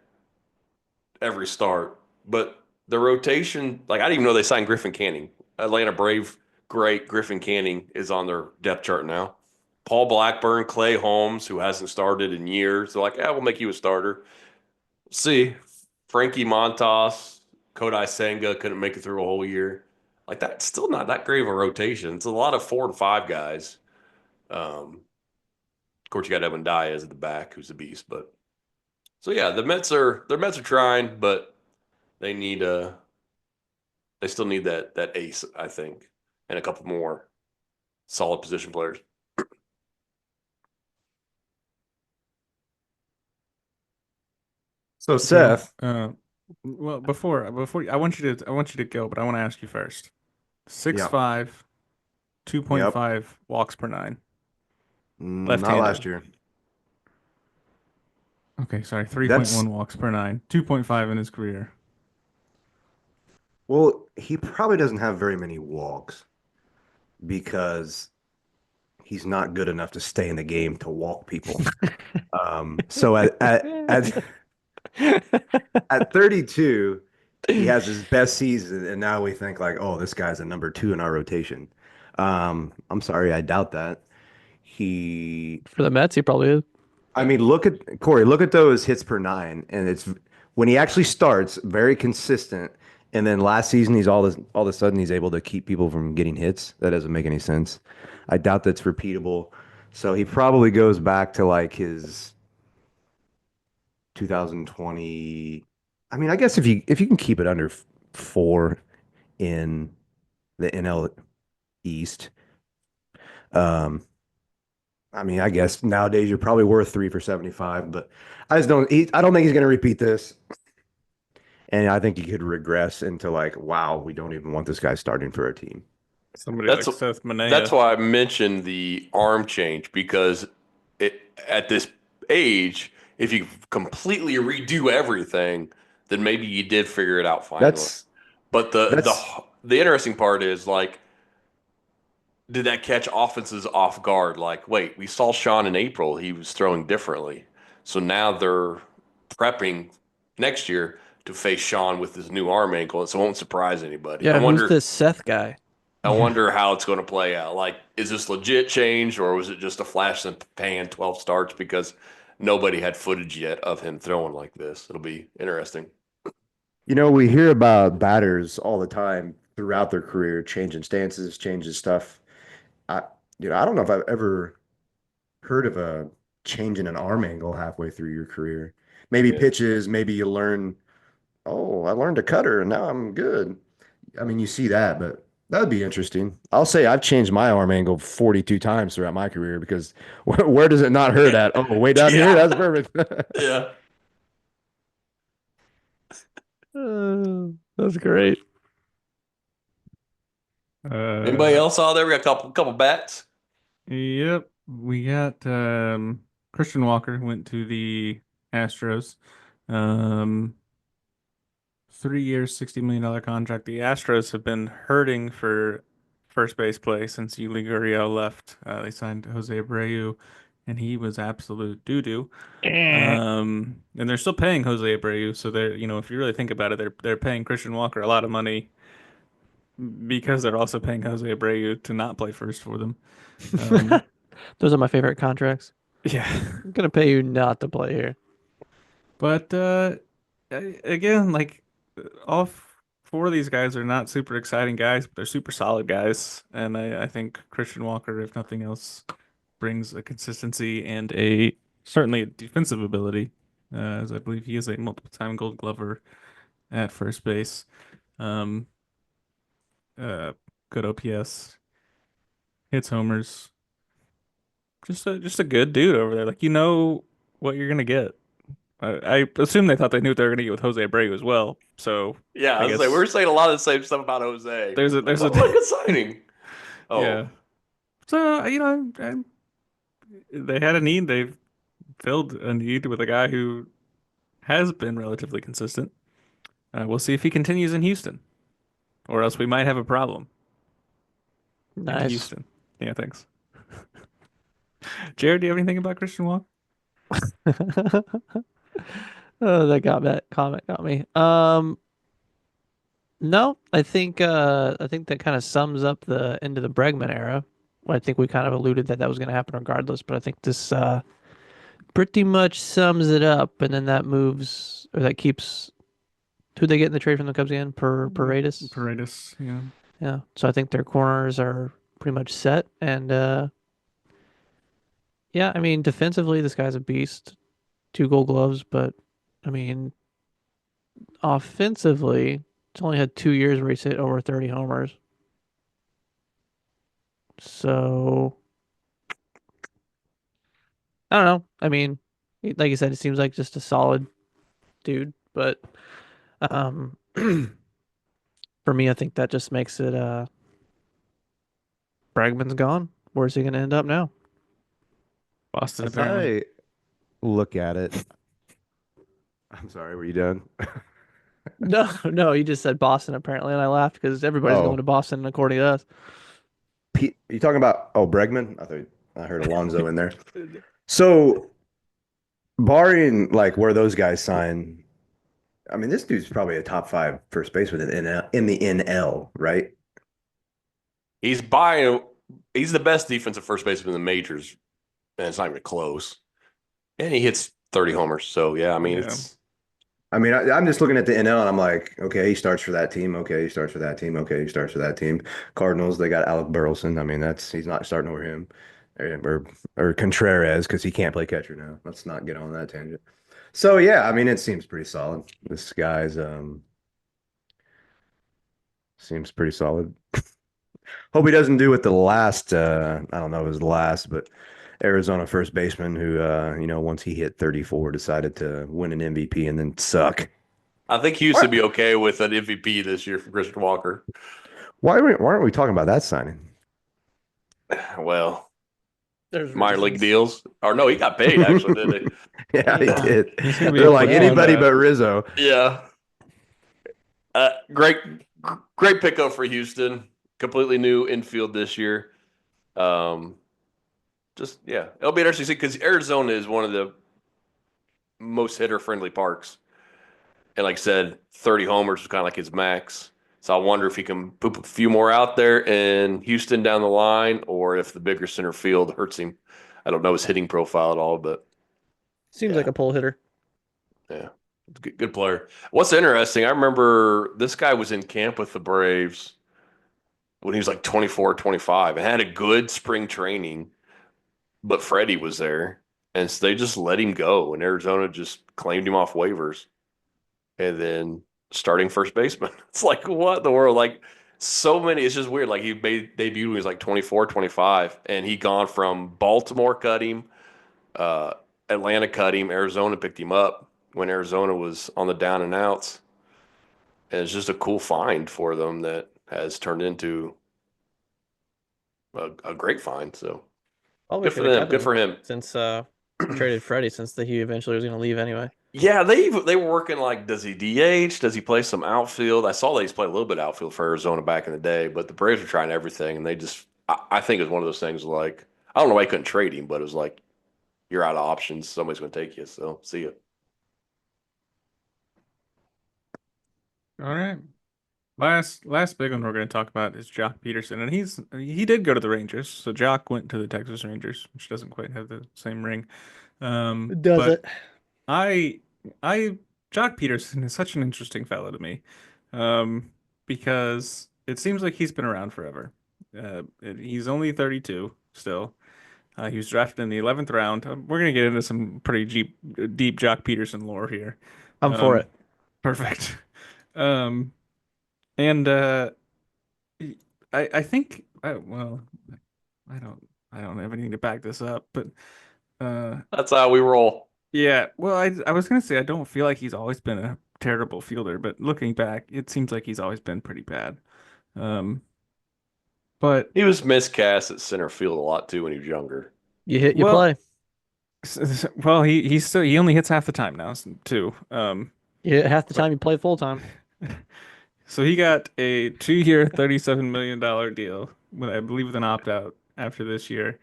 every start. But the rotation, like, I didn't even know they signed Griffin Canning. Atlanta Brave great Griffin Canning is on their depth chart now. Paul Blackburn, Clay Holmes, who hasn't started in years. They're like, yeah, we'll make you a starter. See, Frankie Montas, Kodai Senga couldn't make it through a whole year. Like, that's still not that great of a rotation. It's a lot of 4 and 5 guys. Of course, you got Evan Diaz at the back, who's a beast. But so yeah, the Mets are trying, but they need they still need that ace, I think, and a couple more solid position players. So Joe, Seth, well, before I want you to go, but I want to ask you first. Six yep, five, two point yep, five walks per nine, not last left-handed. year. Okay, sorry, That's 3.1 walks per nine, 2.5 in his career. well, he probably doesn't have very many walks because he's not good enough to stay in the game to walk people. So at 32, he has his best season, and now we think like, oh, this guy's a number two in our rotation. I'm sorry, I doubt that. He, For the Mets, he probably is. I mean, look at Corey, look at those hits per nine, and it's when he actually starts, very consistent. And then last season, he's all of a sudden he's able to keep people from getting hits. That doesn't make any sense. I doubt that's repeatable. So he probably goes back to like his 2020. I mean, I guess if you can keep it under four in the NL East, um, I mean, I guess nowadays you're probably worth three for 75, but I don't think he's going to repeat this. And I think he could regress into like, wow, we don't even want this guy starting for our team. Somebody That's like Seth that's Manea. why I mentioned the arm change because it at this age, If you completely redo everything, then maybe you did figure it out finally. That's But that's the interesting part is like, did that catch offenses off guard? Like, wait, we saw Sean in April; he was throwing differently. So now they're prepping next year to face Sean with his new arm ankle, so it won't surprise anybody. Yeah, who's this Seth guy? I wonder how it's going to play out. Like, is this legit change or was it just a flash in the pan 12 starts because nobody had footage yet of him throwing like this? It'll be interesting. we hear about batters all the time throughout their career, changing stances, changing stuff. I I don't know if I've ever heard of a change in an arm angle halfway through your career. Maybe Yeah. pitches, maybe you learn, oh, I learned a cutter and now I'm good. I mean, you see that, but that would be interesting. I'll say I've changed my arm angle 42 times throughout my career because where does it not hurt at? Oh, way down here? Yeah. That's perfect. Yeah. That's great. Anybody Uh, else out there? We got a couple bats. yep. We got Christian Walker went to the Astros. Um, 3 years, $60 million contract. The Astros have been hurting for first base play since Yuli Gurriel left. They signed Jose Abreu, and he was absolute doo-doo. And they're still paying Jose Abreu, so they're, if you really think about it, they're paying Christian Walker a lot of money because they're also paying Jose Abreu to not play first for them. Um, Those are my favorite contracts. yeah. I'm gonna pay you not to play here. But again, like all four of these guys are not super exciting guys, but they're super solid guys. And I think Christian Walker, if nothing else, brings a consistency and a certainly a defensive ability, as I believe he is a multiple-time Gold Glover at first base. Um, uh, Good OPS, hits homers, just a good dude over there. Like you know what you're gonna get. I assume they thought they knew what they were going to get with Jose Abreu as well. So Yeah, I I was like, we guess were saying a lot of the same stuff about Jose. there's a Like, there's a what a good signing. yeah. Oh, So they had a need. They've filled a need with a guy who has been relatively consistent. We'll see if he continues in Houston, or else we might have a problem in Nice. Houston. Yeah, thanks. Jared, do you have anything about Christian Walk? Oh, that comment got me. No, I think that kind of sums up the end of the Bregman era. I think we kind of alluded that that was going to happen regardless, but I think this pretty much sums it up, and then that moves or that keeps who they get in the trade from the Cubs again Paredes. Paredes, yeah. Yeah, so I think their corners are pretty much set, and yeah, I mean defensively, this guy's a beast. 2 Gold Gloves, but I mean offensively, it's only had 2 years where he's hit over 30 homers. So I don't know. I mean, like you said, it seems like just a solid dude, but um, for me, I think that just makes it Bregman's gone. Where's he going to end up now? Boston As apparently. I look at it, I'm sorry, were you done? No, no, he just said Boston apparently, and I laughed because everybody's going Oh, to Boston according to us. You talking about Bregman? I heard Alonso in there. So barring like where those guys sign, I mean, this dude's probably a top five first baseman in the NL, right? he's buying. He's the best defensive first baseman in the majors, and it's not even close. And he hits 30 homers. So yeah, I mean, Yeah. it's I mean, I'm just looking at the NL and I'm like, okay, he starts for that team. Okay, he starts for that team. Okay, he starts for that team. Cardinals, they got Alec Burleson. I mean, he's not starting over him or Contreras because he can't play catcher now. Let's not get on that tangent. So yeah, I mean, it seems pretty solid. This guy's seems pretty solid. Hope he doesn't do what the last I don't know if it was the last, but Arizona first baseman who once he hit 34 decided to win an MVP and then suck. I think he used to What? be okay with an MVP this year for Christian Walker. Why aren't we talking about that signing? Well, There's minor league reasons. deals. Or no, he got paid actually, didn't Yeah, he Yeah. did. He's gonna be They're a like free anybody agent. but Rizzo. he? Yeah. Great, great pickup for Houston. Completely new infield this year. Um, just yeah, it'll be interesting to see because Arizona is one of the most hitter friendly parks, and like I said, 30 homers was kind of like his max. So I wonder if he can poop a few more out there in Houston down the line, or if the bigger center field hurts him. I don't know his hitting profile at all, but Seems like yeah, a pull hitter. yeah, good player. What's interesting? I remember this guy was in camp with the Braves when he was like 24, 25, and had a good spring training, but Freddie was there. And so they just let him go, and Arizona just claimed him off waivers. And then starting first baseman. It's like, what in the world? Like, so many. It's just weird. Like, he made debut when he was like 24, 25, and he gone from Baltimore cut him, uh, Atlanta cut him, Arizona picked him up when Arizona was on the down and outs. And it's just a cool find for them that has turned into a great find. So Probably good for could have them. kept Good him for him. since we traded Freddie since he eventually was going to leave anyway. Yeah, they were working like, does he DH? Does he play some outfield? I saw that he's played a little bit outfield for Arizona back in the day, but the Braves were trying everything, and they just, I think it was one of those things like, I don't know why I couldn't trade him, but it was like, you're out of options. Somebody's going to take you, so see you. All right. Last big one we're going to talk about is Jock Peterson, and he did go to the Rangers. So Jock went to the Texas Rangers, which doesn't quite have the same ring. Does But it? I I Jock Peterson is such an interesting fellow to me, because it seems like he's been around forever. He's only 32 still. He was drafted in the 11th round. We're gonna get into some pretty deep Jock Peterson lore here. I'm for Um, it. perfect. Um, and I think well, I don't have anything to back this up, but uh That's how we roll. yeah, well, I was gonna say I don't feel like he's always been a terrible fielder, but looking back, it seems like he's always been pretty bad. Um, but He was miscast at center field a lot too when he was younger. You hit, you well, play. well, he only hits half the time now too. You hit half the But time you play full time. so he got a 2-year, $37 million deal with, I believe, with an opt out after this year.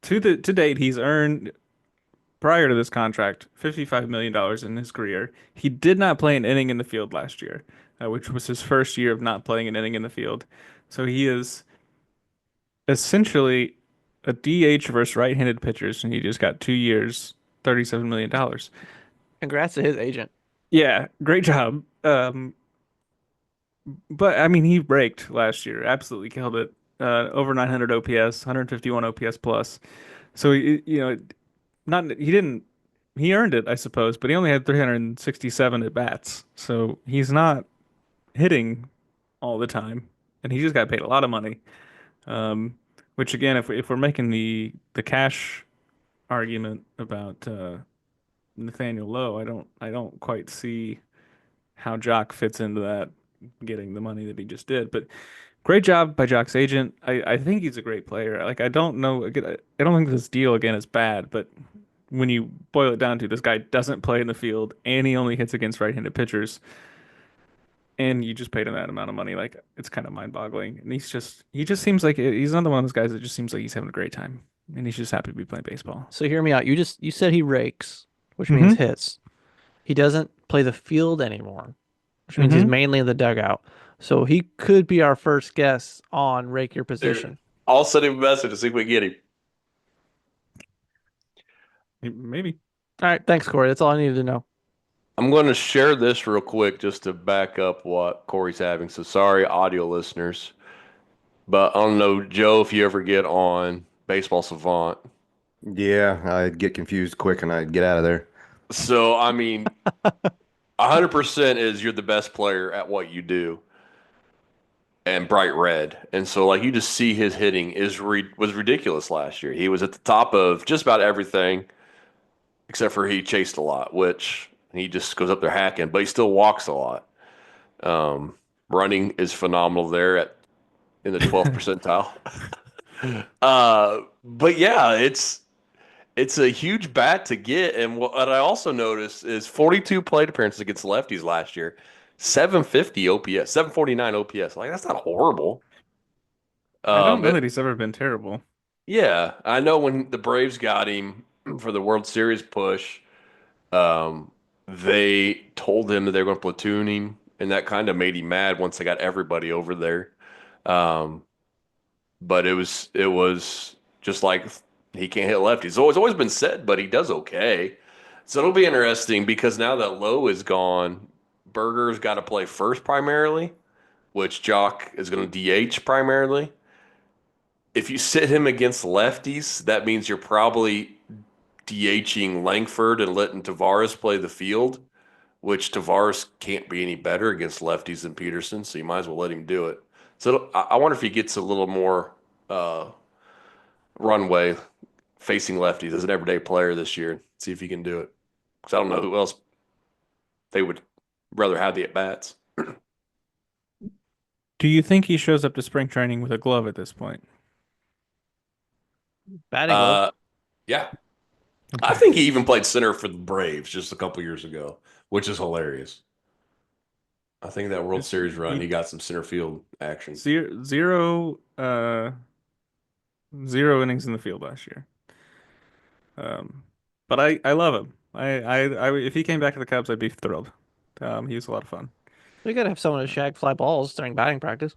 To date, he's earned, prior to this contract, $55 million in his career. He did not play an inning in the field last year, which was his first year of not playing an inning in the field. So he is essentially a DH versus right-handed pitchers, and he just got 2 years, $37 million. Congrats to his agent. Yeah, great job. But I mean, he raked last year, absolutely killed it. Over 900 OPS, 151 OPS plus. So not he didn't he earned it, I suppose, but he only had 367 at bats. So he's not hitting all the time, and he just got paid a lot of money. Um, which again, if we're making the cash argument about Nathaniel Lowe, I don't quite see how Jock fits into that, getting the money that he just did. But great job by Jock's agent. I think he's a great player. Like I don't know, again, I don't think this deal again is bad, but when you boil it down to, this guy doesn't play in the field and he only hits against right-handed pitchers, and you just paid him that amount of money. Like it's kind of mind-boggling. And he just seems like he's another one of those guys that just seems like he's having a great time, and he's just happy to be playing baseball. So hear me out. You said he rakes, which means Mm-hmm. hits. He doesn't play the field anymore, which means he's Mm-hmm. mainly in the dugout. So he could be our first guess on rake your Dude, position. I'll send him a message to see if we can get him. Maybe. All right, thanks, Corey. That's all I needed to know. I'm going to share this real quick just to back up what Corey's having. So sorry, audio listeners. But I don't know, Joe, if you ever get on Baseball Savant. Yeah, I'd get confused quick and I'd get out of there. So, I mean, 100% is you're the best player at what you do and bright red. And so, like, you just see his hitting was ridiculous last year. He was at the top of just about everything except for he chased a lot, which he just goes up there hacking, but he still walks a lot. Um, Running is phenomenal there in the 12th percentile. But yeah, it's a huge bat to get. And what I also noticed is 42 plate appearances against lefties last year, 750 OPS, 749 OPS. Like that's not horrible. I don't know It, that he's ever been terrible. yeah, I know when the Braves got him for the World Series push, um, they told him that they were going to platoon him, and that kind of made him mad once they got everybody over there. Um, but it was just like he can't hit lefties. It's always been said, but he does okay. So it'll be interesting because now that Lowe is gone, Berger's got to play first primarily, which Jock is going to DH primarily. If you sit him against lefties, that means you're probably DHing Langford and letting Tavares play the field, which Tavares can't be any better against lefties than Peterson, so you might as well let him do it. So I wonder if he gets a little more uh, runway facing lefties as an everyday player this year. See if he can do it. Because I don't know who else they would rather have the at bats. Do you think he shows up to spring training with a glove at this point? Batting glove. Yeah, I think he even played center for the Braves just a couple years ago, which is hilarious. I think that World Series run, he got some center field action. Zero innings in the field last year. But I love him. If he came back to the Cubs, I'd be thrilled. He was a lot of fun. You gotta have someone to shag fly balls during batting practice.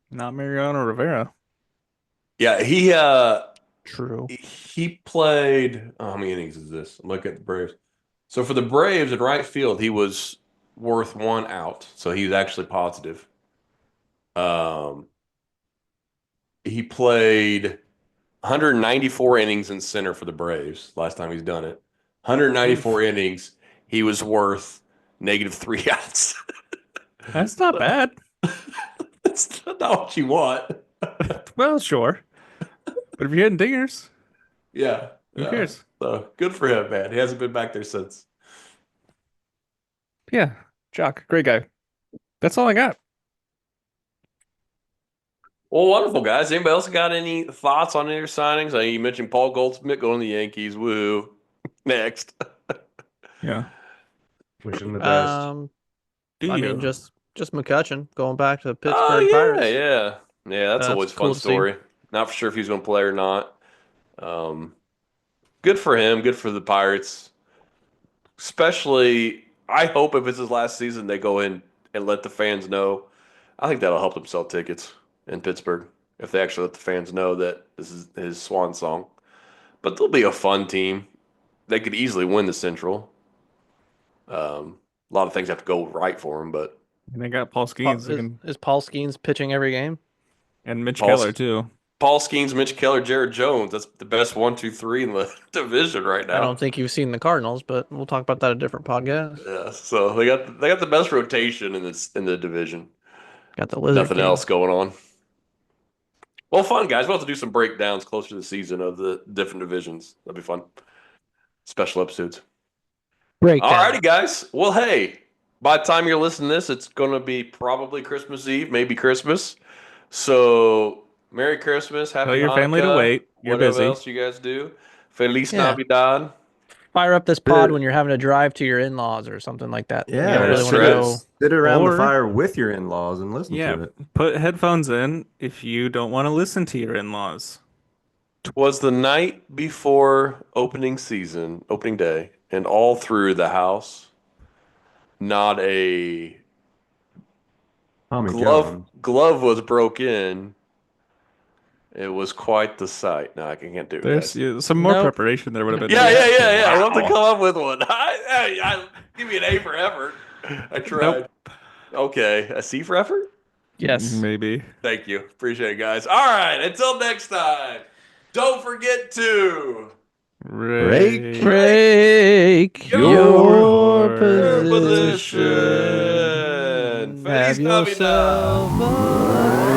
Not Mariano Rivera. Yeah, True. he played. Oh, how many innings is this? I'm looking at the Braves. So for the Braves in right field, he was worth one out. So he was actually positive. Um, he played 194 innings in center for the Braves last time he's done it. 194 innings. He was worth -3 outs. That's not bad. That's not what you want. Well, sure. But if you're hitting dingers, Yeah. who cares? So good for him, man. He hasn't been back there since. Yeah, Jock, great guy. That's all I got. Well, wonderful, guys. Anybody else got any thoughts on any signings? I mean, you mentioned Paul Goldschmidt going to the Yankees. Woo. Next. Yeah. Wish him the best. Do I you? mean, just McCutcheon going back to the Oh, Pittsburgh yeah, Pirates. yeah. Yeah, that's That's always a cool fun to see. story. Not for sure if he's going to play or not. Good for him. Good for the Pirates. Especially, I hope if it's his last season, they go in and let the fans know. I think that'll help them sell tickets in Pittsburgh if they actually let the fans know that this is his swan song. But they'll be a fun team. They could easily win the Central. A lot of things have to go right for them, but And they got Paul Skeens Is Paul Skeens pitching every game? and Mitch Paul, Keller too. Paul Skeens, Mitch Keller, Jared Jones. That's the best 1, 2, 3 in the division right I now. don't think you've seen the Cardinals, but we'll talk about that at a different podcast. Yeah, so they got the best rotation in the division. Got the Lizard Nothing King. else going on. Well, fun guys. We'll have to do some breakdowns closer to the season of the different divisions. That'd be fun. Special episodes. Breakdown. Alrighty, guys. Well, hey, by the time you're listening to this, it's going to be probably Christmas Eve, maybe Christmas. So, Merry Christmas, Happy Tell your family to Hanukkah, wait. You're whatever busy. else you guys do. Feliz Yeah. Navidad. Fire up this pod when you're having to drive to your in-laws or something like that. Yeah, you don't really that's want to right. go. Sit around Or- the fire with your in-laws and listen Yeah, to it. put headphones in if you don't want to listen to your in-laws. Was the night before opening day, and all through the house, not a Tommy glove John. glove was broke in. It was quite the sight. No, I can't do it, There's guys. some more Nope. preparation there would have been. Yeah. nice. We'll have to come up with one. Give me an A for effort. I tried. Okay, a C for effort? Yes. Maybe. Thank you. Appreciate it, guys. All right, until next time, don't forget to Rake. Break your position. position. Feliz Have yourself Navidad. a